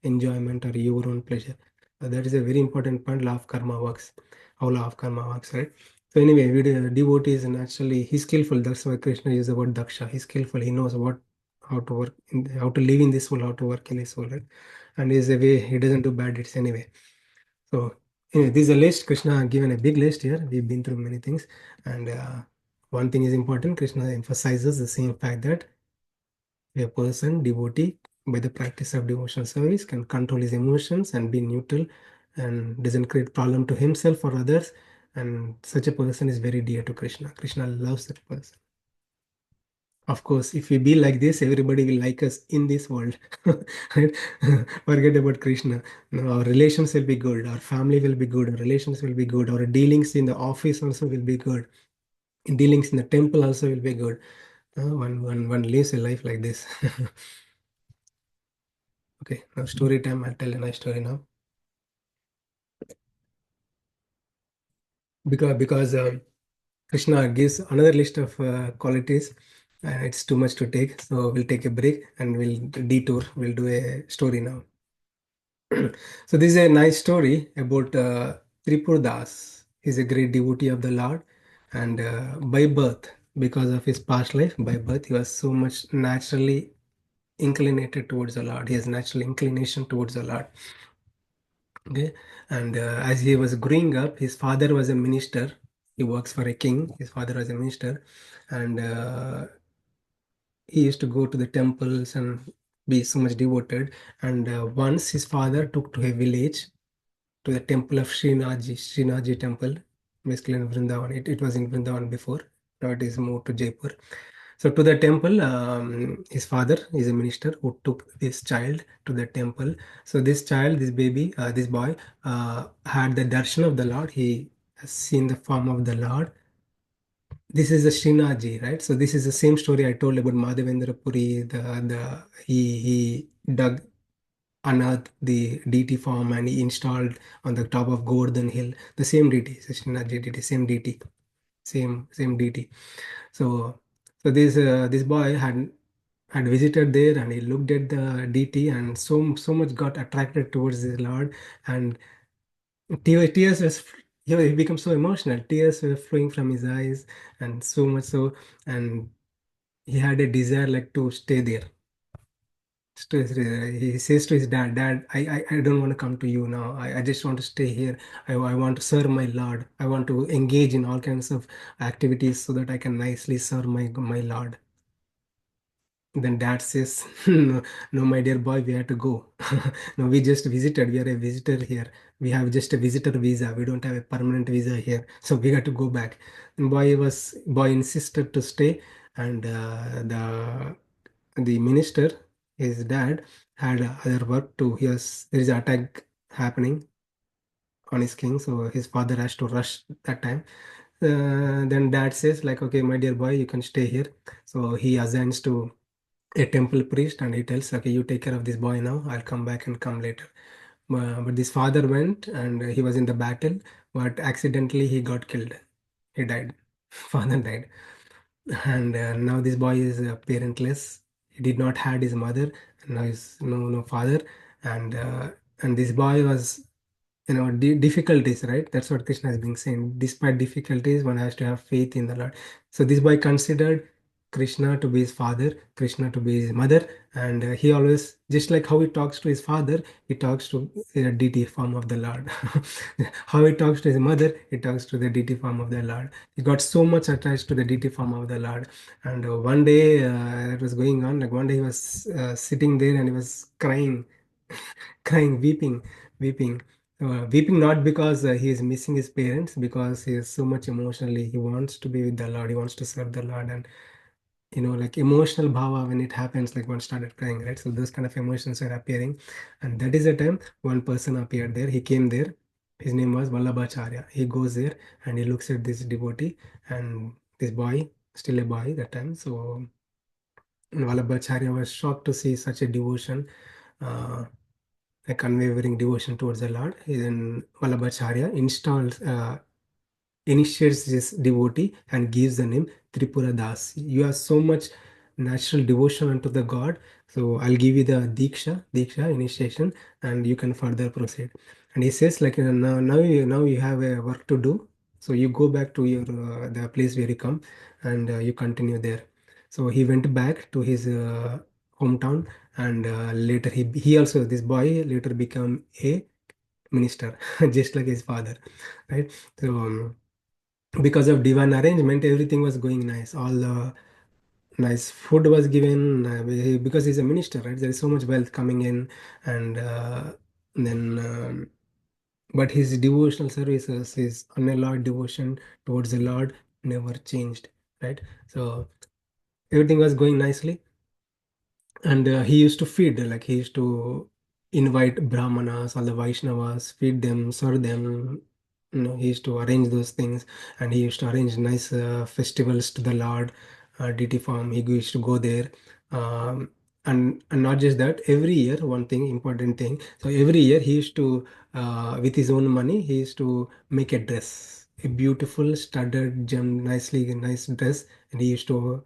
enjoyment or your own pleasure. That is a very important point. Law of karma works. How law of karma works, right? So anyway, devotee is naturally he's skillful. That's why Krishna uses the word daksha. He's skillful. He knows how to work, how to live in this world, how to work in this world, right? And is a way he doesn't do bad deeds anyway. So anyway, this is a list. Krishna given a big list here. We've been through many things, and one thing is important. Krishna emphasizes the same fact that a person, devotee, by the practice of devotional service, can control his emotions and be neutral and doesn't create problem to himself or others. And such a person is very dear to Krishna. Krishna loves that person. Of course, if we be like this, everybody will like us in this world. Right? Forget about Krishna. No, our relations will be good. Our family will be good. Our relations will be good. Our dealings in the office also will be good. Dealings in the temple also will be good. One lives a life like this. Okay, now story time. I'll tell a nice story now. Because Krishna gives another list of qualities, and it's too much to take. So we'll take a break and we'll detour. We'll do a story now. So this is a nice story about Tripur Das. He's a great devotee of the Lord, and by birth, because of his past life, by birth, he was so much naturally inclinated towards the Lord. He has natural inclination towards the Lord. Okay, and as he was growing up, his father was a minister. He works for a king. His father was a minister, and he used to go to the temples and be so much devoted. And once his father took to a village to the temple of Srinathji temple, basically in Vrindavan. It was in Vrindavan before. Now it is moved to Jaipur. So to the temple, his father is a minister who took this child to the temple. So this child, this baby, this boy, had the darshan of the Lord. He has seen the form of the Lord. This is the Srinathji, right? So this is the same story I told about Madhavendra Puri. He dug unearthed the deity form and he installed on the top of Govardhan Hill the same deity, Srinathji deity, same deity, same deity. So this boy had visited there and he looked at the deity and so much got attracted towards the Lord, and tears was he became so emotional. Tears were flowing from his eyes, and so much so, and he had a desire like to stay there. He says to his dad, I don't want to come to you now. I just want to stay here. I want to serve my Lord. I want to engage in all kinds of activities so that I can nicely serve my Lord. Then dad says, no, no, my dear boy, we have to go. No, we just visited. We are a visitor here. We have just a visitor visa. We don't have a permanent visa here. So we got to go back. And boy insisted to stay. And the minister, his dad, had other work to. There is an attack happening on his king. So his father has to rush that time. Then dad says, like, okay, my dear boy, you can stay here. So he assigns to a temple priest and he tells, okay, you take care of this boy now. I'll come back and come later. But this father went and he was in the battle, but accidentally he got killed. He died. Father died. And now this boy is parentless. He did not had his mother, and now he's no father. And this boy was, difficulties, right? That's what Krishna has been saying. Despite difficulties, one has to have faith in the Lord. So this boy considered Krishna to be his father, Krishna to be his mother, and he always, just like how he talks to his father, he talks to the deity form of the Lord. How he talks to his mother, he talks to the deity form of the Lord. He got so much attached to the deity form of the Lord. And one day it was going on, like one day he was sitting there and he was crying, crying, weeping. Weeping not because he is missing his parents, because he is so much emotionally, he wants to be with the Lord, he wants to serve the Lord, and like emotional bhava, when it happens, like one started crying, right? So those kind of emotions are appearing, and that is the time one person appeared there. He came there. His name was Vallabhacharya. He goes there and he looks at this devotee and this boy, still a boy that time. So Vallabhacharya was shocked to see such a devotion, uh, like unwavering devotion towards the Lord. Then Vallabhacharya installs initiates this devotee and gives the name Tripura Das. You have so much natural devotion unto the God, so I'll give you the Diksha initiation, and you can further proceed. And he says, like, now you have a work to do, so you go back to your the place where you come, and you continue there. So he went back to his hometown, and later he also, this boy later become a minister, just like his father, right? So. Because of divine arrangement, everything was going nice. All the nice food was given, because he's a minister, right? There is so much wealth coming in, and then but his devotional services, his unalloyed devotion towards the Lord never changed, right? So everything was going nicely, and he used to feed, like he used to invite brahmanas, all the Vaishnavas, feed them, serve them. He used to arrange those things, and he used to arrange nice festivals to the Lord, deity farm. He used to go there, and not just that, every year, one thing, important thing, so every year he used to, with his own money, he used to make a dress, a beautiful studded gem, nice dress, and he used to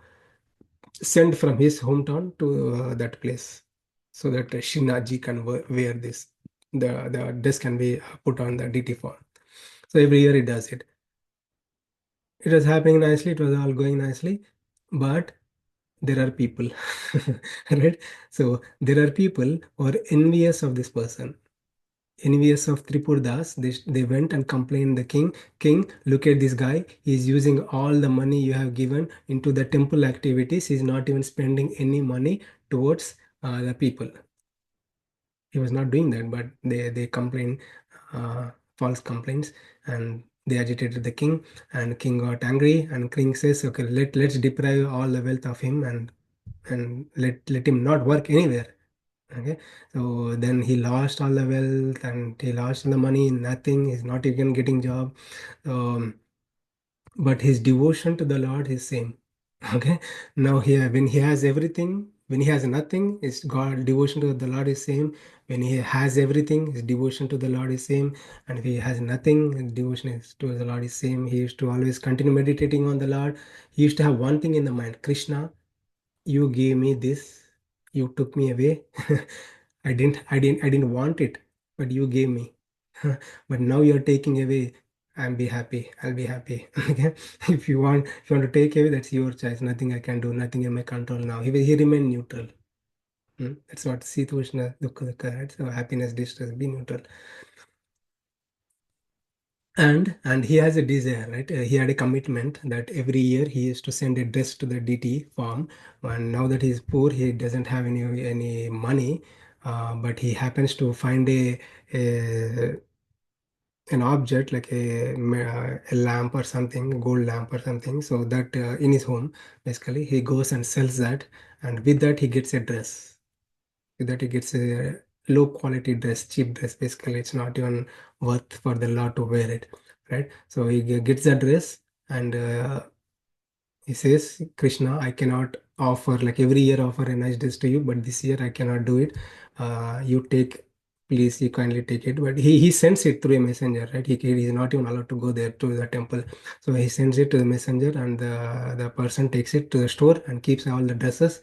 sent from his hometown to that place, so that Shinaji can wear this. The dress can be put on the DT form. So every year he does it. It was happening nicely. It was all going nicely, but there are people, right? So there are people who are envious of this person, envious of Tripurdas. They went and complained the king. King, look at this guy. He's using all the money you have given into the temple activities. He's not even spending any money towards the people. He was not doing that, but they complained, uh, false complaints, and they agitated the king. And king got angry, and king says, okay, let's deprive all the wealth of him, and let him not work anywhere. Okay, so then he lost all the wealth and he lost all the money, nothing. He's not even getting job. Um, but his devotion to the Lord is same. Okay, now here, when he has everything, when he has nothing, his God devotion to the Lord is same. When he has everything, his devotion to the Lord is same. And if he has nothing, his devotion is to the Lord is same. He used to always continue meditating on the Lord. He used to have one thing in the mind: Krishna, you gave me this, you took me away. I didn't want it, but you gave me. But now you're taking away. I'll be happy. Okay, if you want to take away, that's your choice. Nothing I can do, nothing in my control now. He remained neutral. That's what Sitoshna Dukkha Dukkha, right? So happiness, distress, be neutral. And he has a desire, right? He had a commitment that every year he used to send a dress to the DT farm. And now that he's poor, he doesn't have any money, but he happens to find a an object, like a lamp or something, a gold lamp or something, so that in his home, basically he goes and sells that, and with that he gets a dress. With that he gets a low quality dress, cheap dress. Basically, it's not even worth for the law to wear it, right? So he gets the dress, and he says, Krishna, I cannot offer, like every year offer a nice dress to you, but this year I cannot do it. You take, please, you kindly take it. But he sends it through a messenger, right? He is not even allowed to go there to the temple. So he sends it to the messenger, and the person takes it to the store and keeps all the dresses.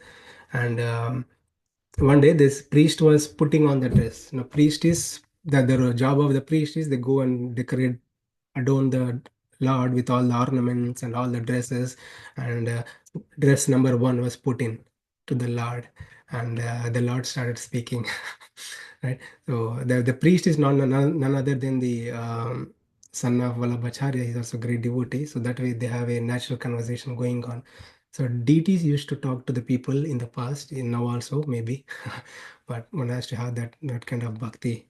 And one day this priest was putting on the dress. Now, priest is that the job of the priest is they go and decorate, adorn the Lord with all the ornaments and all the dresses, and dress number one was put in to the Lord, and the Lord started speaking. Right. So the priest is none other than the son of Vallabhacharya. He's also a great devotee. So that way they have a natural conversation going on. So deities used to talk to the people in the past, in now also maybe, but one has to have that kind of bhakti.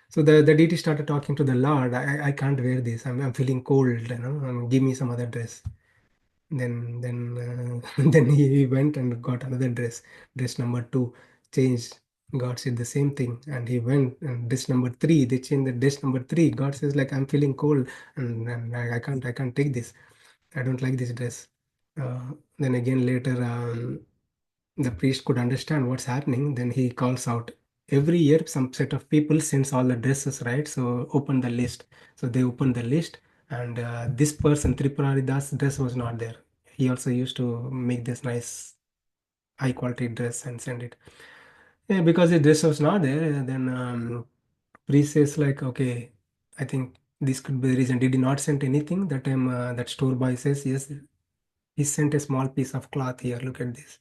So the deity started talking to the Lord. I can't wear this. I'm feeling cold. Give me some other dress. Then then he went and got another dress number two, changed. God said the same thing, and he went and dress number three. They changed the dress number three. God says like I'm feeling cold, and I can't take this. I don't like this dress. Then again later, the priest could understand what's happening. Then he calls out. Every year, some set of people sends all the dresses, right? So open the list. So they open the list, and this person, Tripurari Das dress was not there. He also used to make this nice high quality dress and send it. Yeah, because the dress was not there, then priest says like, okay, I think this could be the reason. Did he not send anything? That time that store boy says, yes, he sent a small piece of cloth here. Look at this.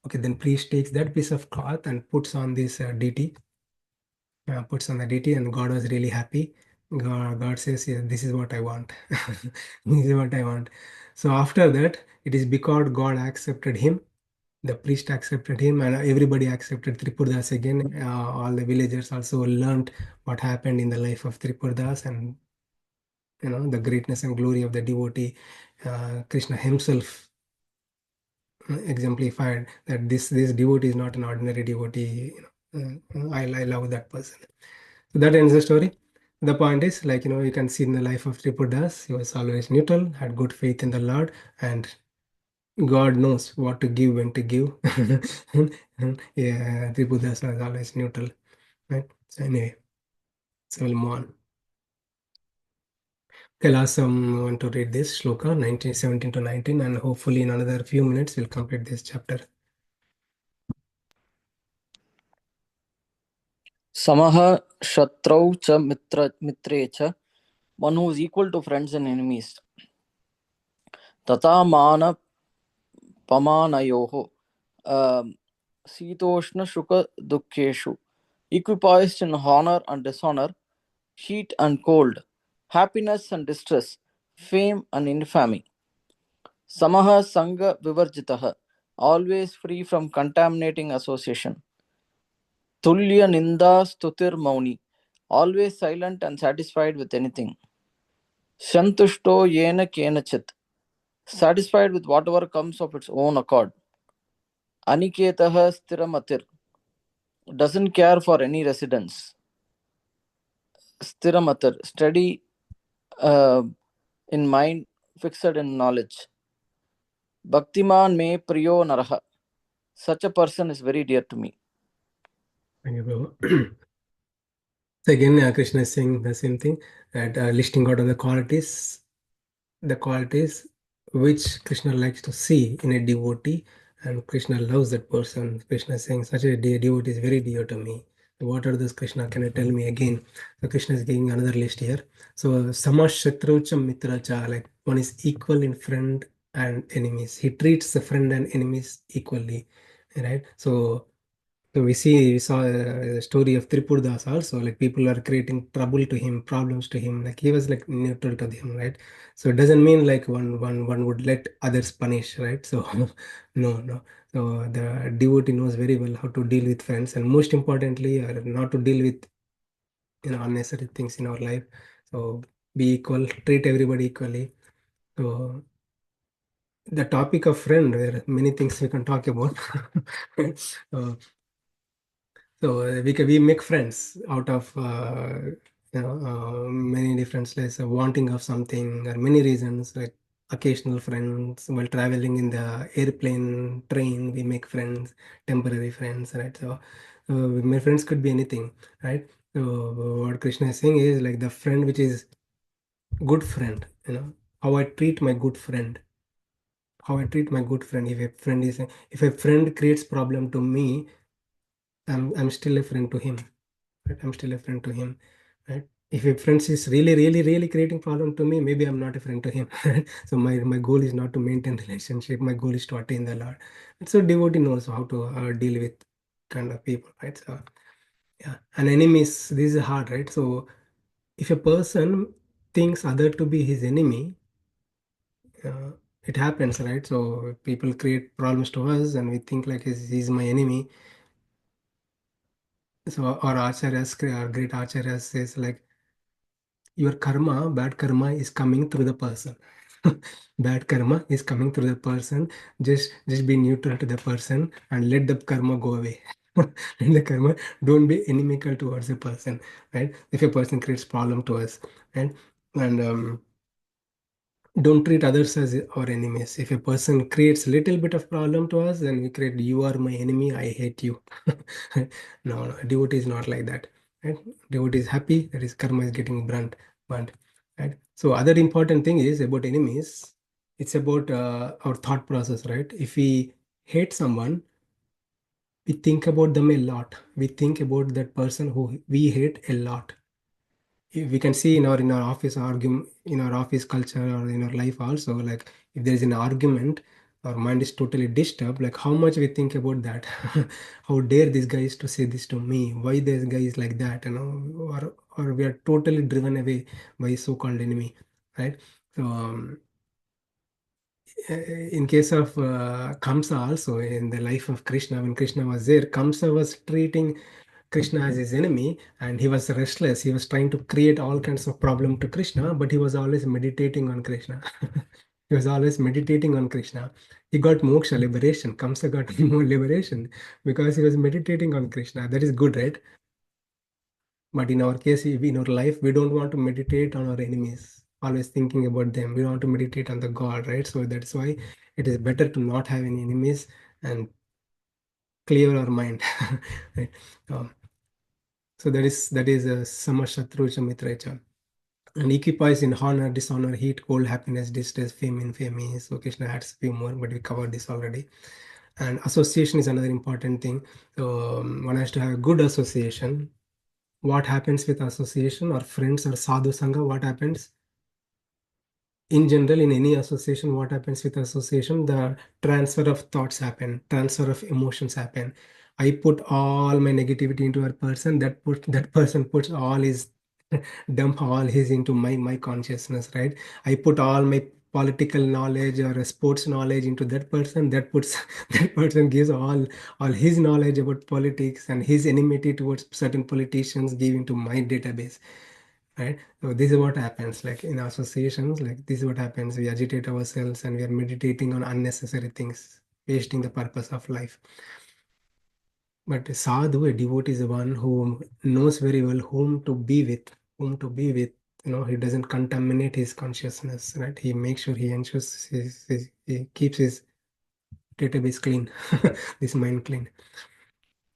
Okay, then priest takes that piece of cloth and puts on this deity, puts on the deity, and God was really happy. God says, yeah, this is what I want. This is what I want. So after that, it is because God accepted him, the priest accepted him, and everybody accepted Tripurdas again. All the villagers also learned what happened in the life of Tripurdas, and the greatness and glory of the devotee. Krishna himself exemplified that this devotee is not an ordinary devotee. I love that person. So that ends the story. The point is, like, you can see in the life of Tripurdas, he was always neutral, had good faith in the Lord, and God knows what to give, when to give. Yeah, Tripurdas was always neutral, right? So anyway, so we'll move on. Okay, last want to read this shloka 1917 to 19, and hopefully in another few minutes we'll complete this chapter. Samaha Shatrau cha Mitre cha, one who is equal to friends and enemies. Tata Mana Pamanayoho, Sitoshna Shuka Dukkeshu, equipoised in honor and dishonor, heat and cold, happiness and distress, fame and infamy. Samaha Sangha Vivarjitaha, always free from contaminating association. Tulya Ninda Stutir Mauni, always silent and satisfied with anything. Shantushto Yena Kenachit, satisfied with whatever comes of its own accord. Aniketaha Stiramatir, doesn't care for any residence. Stiramatir, steady in mind, fixed in knowledge. Bhaktiman me priyo naraha, such a person is very dear to me. Thank you, Prabhu. So again, Krishna is saying the same thing, that listing out of the qualities which Krishna likes to see in a devotee, and Krishna loves that person. Krishna is saying, such a devotee is very dear to me. What are those, Krishna? Can you tell me again? So Krishna is giving another list here. So Sama Shatrucha Mitracha, like one is equal in friend and enemies. He treats the friend and enemies equally, right? So we saw a story of Tripurdas also, like people are creating trouble to him, problems to him, like he was like neutral to them, right? So it doesn't mean like one would let others punish, right? So no. So the devotee knows very well how to deal with friends, and most importantly, not to deal with unnecessary things in our life. So be equal, treat everybody equally. So the topic of friend, there are many things we can talk about. So we make friends out of many different places, wanting of something, or many reasons, like occasional friends while traveling in the airplane, train. We make friends, temporary friends, right? So my friends could be anything, right? So what Krishna is saying is like the friend which is good friend. How I treat my good friend. How I treat my good friend. If a friend creates problem to me, I'm still a friend to him. Right? I'm still a friend to him, right? If a friend is really creating problem to me, maybe I'm not a friend to him. So my goal is not to maintain relationship. My goal is to attain the Lord. And so devotee knows how to deal with kind of people, right? So yeah, and enemies. This is hard, right? So if a person thinks other to be his enemy, uh, it happens, right? So people create problems to us, and we think like he's my enemy. So our acharyas, our great acharyas says like your karma, bad karma is coming through the person. Bad karma is coming through the person. Just be neutral to the person and let the karma go away. And the karma, don't be inimical towards the person, right? If a person creates problem to us, right? And don't treat others as our enemies. If a person creates little bit of problem to us, then we create you are my enemy, I hate you. No, devotee is not like that. Right? Devotee is happy that his karma is getting burnt. Right? So other important thing is about enemies. It's about our thought process, right? If we hate someone, we think about them a lot. We think about that person who we hate a lot. We can see in our office argument, in our office culture, or in our life also, like if there is an argument, our mind is totally disturbed, like how much we think about that. How dare this guy is to say this to me, why this guy is like that, or we are totally driven away by so-called enemy, right? So in case of Kamsa also, in the life of Krishna, when Krishna was there, Kamsa was treating Krishna as his enemy, and he was restless. He was trying to create all kinds of problem to Krishna, but he was always meditating on Krishna. He was always meditating on Krishna. He got moksha, liberation. Kamsa got more liberation because he was meditating on Krishna. That is good, right? But in our case, in our life, we don't want to meditate on our enemies, always thinking about them. We want to meditate on the God, right? So that's why it is better to not have any enemies and clear our mind. Right? Um, so that is samashatru cha mitracha. And equipoise in honor, dishonor, heat, cold, happiness, distress, fame, infamy. So Krishna adds a few more, but we covered this already. And association is another important thing. So one has to have a good association. What happens with association or friends or sadhu sangha? What happens? In general, in any association, what happens with association? The transfer of thoughts happen, transfer of emotions happen. I put all my negativity into a person, that person puts all his dump all his into my consciousness, right? I put all my political knowledge or sports knowledge into that person, that puts that person gives all his knowledge about politics and his enmity towards certain politicians give into my database, right? So this is what happens, like in associations, like this is what happens. We agitate ourselves and we are meditating on unnecessary things, wasting the purpose of life. But a sadhu, a devotee, is the one who knows very well whom to be with. He doesn't contaminate his consciousness, right? He makes sure he ensures he keeps his database clean, this mind clean.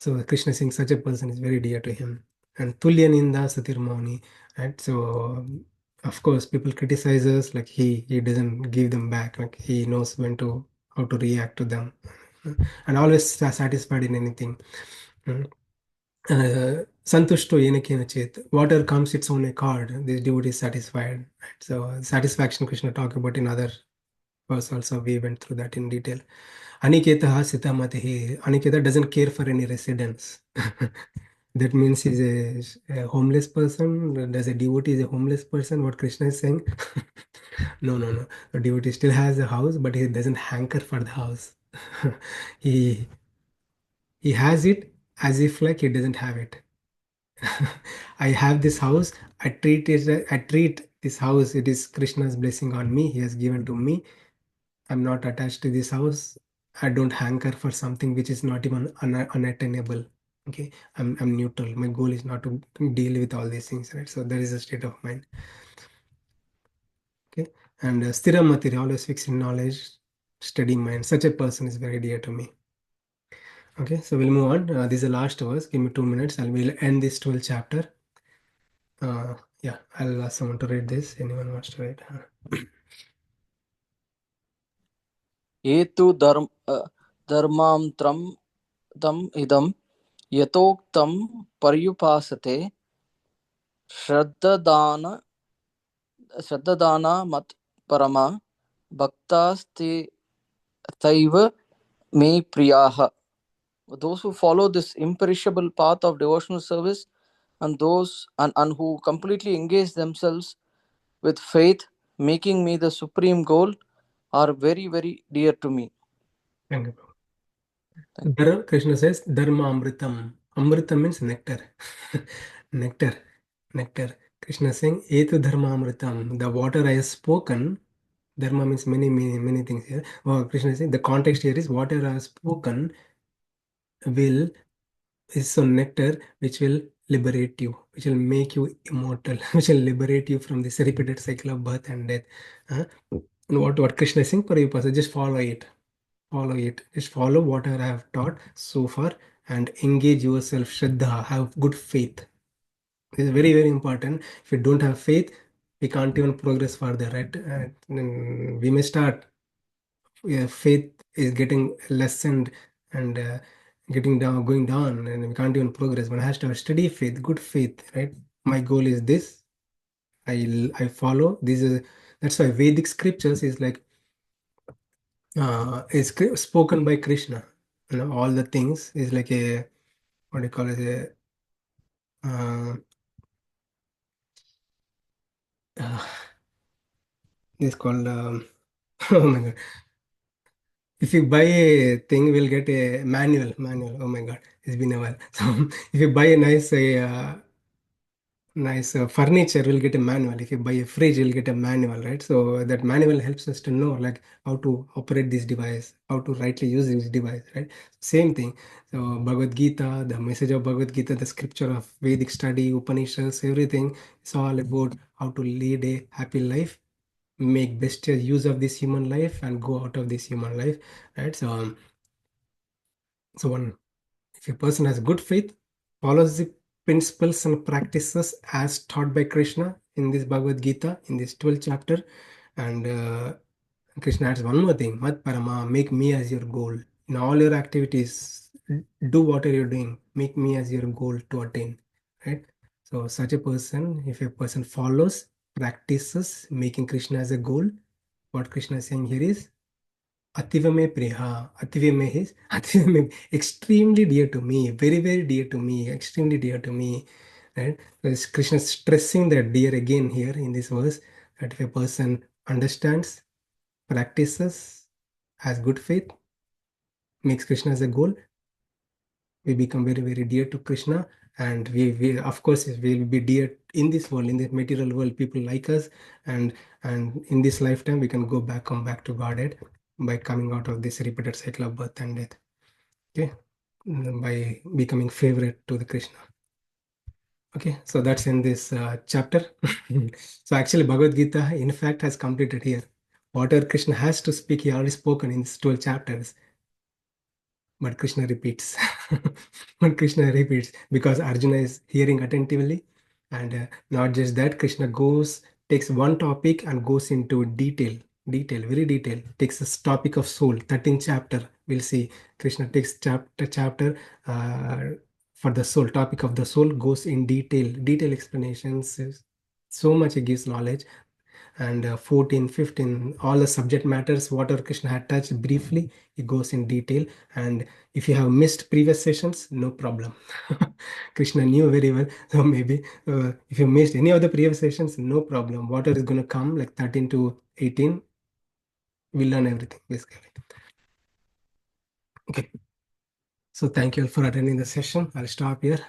So Krishna saying such a person is very dear to him. And Tulya Ninda Satirmani, right? So of course people criticize us, like he doesn't give them back, like he knows when to how to react to them, and always satisfied in anything. Mm. Santushto yenakena chet. Water comes its own accord. This devotee is satisfied. Right? So satisfaction Krishna talk about in other verse also. We went through that in detail. Aniketaha sitamatihi. Aniketa doesn't care for any residence. That means he's a homeless person. Does a devotee is a homeless person? What Krishna is saying? No, no, no. The devotee still has a house, but he doesn't hanker for the house. he he has it as if like he doesn't have it. I have this house. I treat this house. It is Krishna's blessing on me. He has given to me. I'm not attached to this house. I don't hanker for something which is not even unattainable. Okay, I'm neutral. My goal is not to deal with all these things, right? So there is a state of mind. Okay, and stira matiri, always fixed in knowledge, steady mind. Such a person is very dear to me. Okay, so we'll move on. This is the last verse. Give me 2 minutes. I will end this 12th chapter. Yeah, I'll ask someone to read this. Anyone wants to read? ये तु धर्मान्तरं तम् इदं यथोक्तं पर्युपासते Shraddadana Shraddadana mat parama bhaktaste taiva me priyaha. Those who follow this imperishable path of devotional service and and who completely engage themselves with faith, making me the supreme goal, are very, very dear to me. Thank you, Prabhu. Thank you. Krishna says, Dharma Amritam. Amritam means nectar. Nectar. Nectar. Krishna is saying, Etu Dharma Amritam. The water I have spoken, Dharma means many, many, many things here. Oh, Krishna is saying, the context here is water I have spoken will is some nectar which will liberate you, which will make you immortal, which will liberate you from this repeated cycle of birth and death. Huh? And what Krishna is saying for you, person, just follow it. Follow it. Just follow whatever I have taught so far and engage yourself, Shraddha, have good faith. This is very, very important. If you don't have faith, we can't even progress further, right? We may start, yeah, faith is getting lessened and getting down, going down, and we can't even progress. One has to have steady faith, good faith, right? My goal is this. I follow. This is that's why Vedic scriptures is like spoken by Krishna. You know, all the things is like a what do you call it? Uh, uh, it's called oh my god. If you buy a thing, we'll get a manual. Manual. Oh my god, it's been a while. So if you buy a nice furniture, we'll get a manual. If you buy a fridge, you'll get a manual, right? So that manual helps us to know like how to operate this device, how to rightly use this device, right? Same thing. So Bhagavad Gita, the message of Bhagavad Gita, the scripture of Vedic study, Upanishads, everything is all about how to lead a happy life, make best use of this human life, and go out of this human life, right? So one, if a person has good faith, follows the principles and practices as taught by Krishna in this Bhagavad Gita, in this 12th chapter, and Krishna adds one more thing, Mat Parama, make me as your goal. In all your activities, do whatever you're doing, make me as your goal to attain, right? So, such a person, if a person follows, practices, making Krishna as a goal, what Krishna is saying here is, Ativame Priha. Ativame is Ativame extremely dear to me, very, very dear to me, extremely dear to me. Right? Because Krishna is stressing that dear again here in this verse that if a person understands, practices, has good faith, makes Krishna as a goal, we become very, very dear to Krishna. And we of course we will be dear in this world, in the material world, people like us, and in this lifetime we can come back to Godhead by coming out of this repeated cycle of birth and death. Okay, by becoming favorite to the Krishna. Okay, so that's in this chapter. So actually Bhagavad Gita in fact has completed here. Whatever Krishna has to speak, he already spoken in 12 chapters. But Krishna repeats. But Krishna repeats because Arjuna is hearing attentively. And not just that, Krishna takes one topic and goes into detail, very detail. Takes this topic of soul, 13th chapter. We'll see Krishna takes chapter uh, for the soul, topic of the soul, goes in detail explanations. So much he gives knowledge, and 14, 15, all the subject matters, whatever Krishna had touched briefly, he goes in detail. And if you have missed previous sessions, no problem. Krishna knew very well. So maybe if you missed any of the previous sessions, no problem. Whatever is going to come, like 13 to 18, we'll learn everything basically. Okay. So thank you all for attending the session. I'll stop here.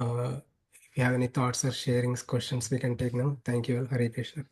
If you have any thoughts or sharings, questions, we can take now. Thank you all. Hare Krishna.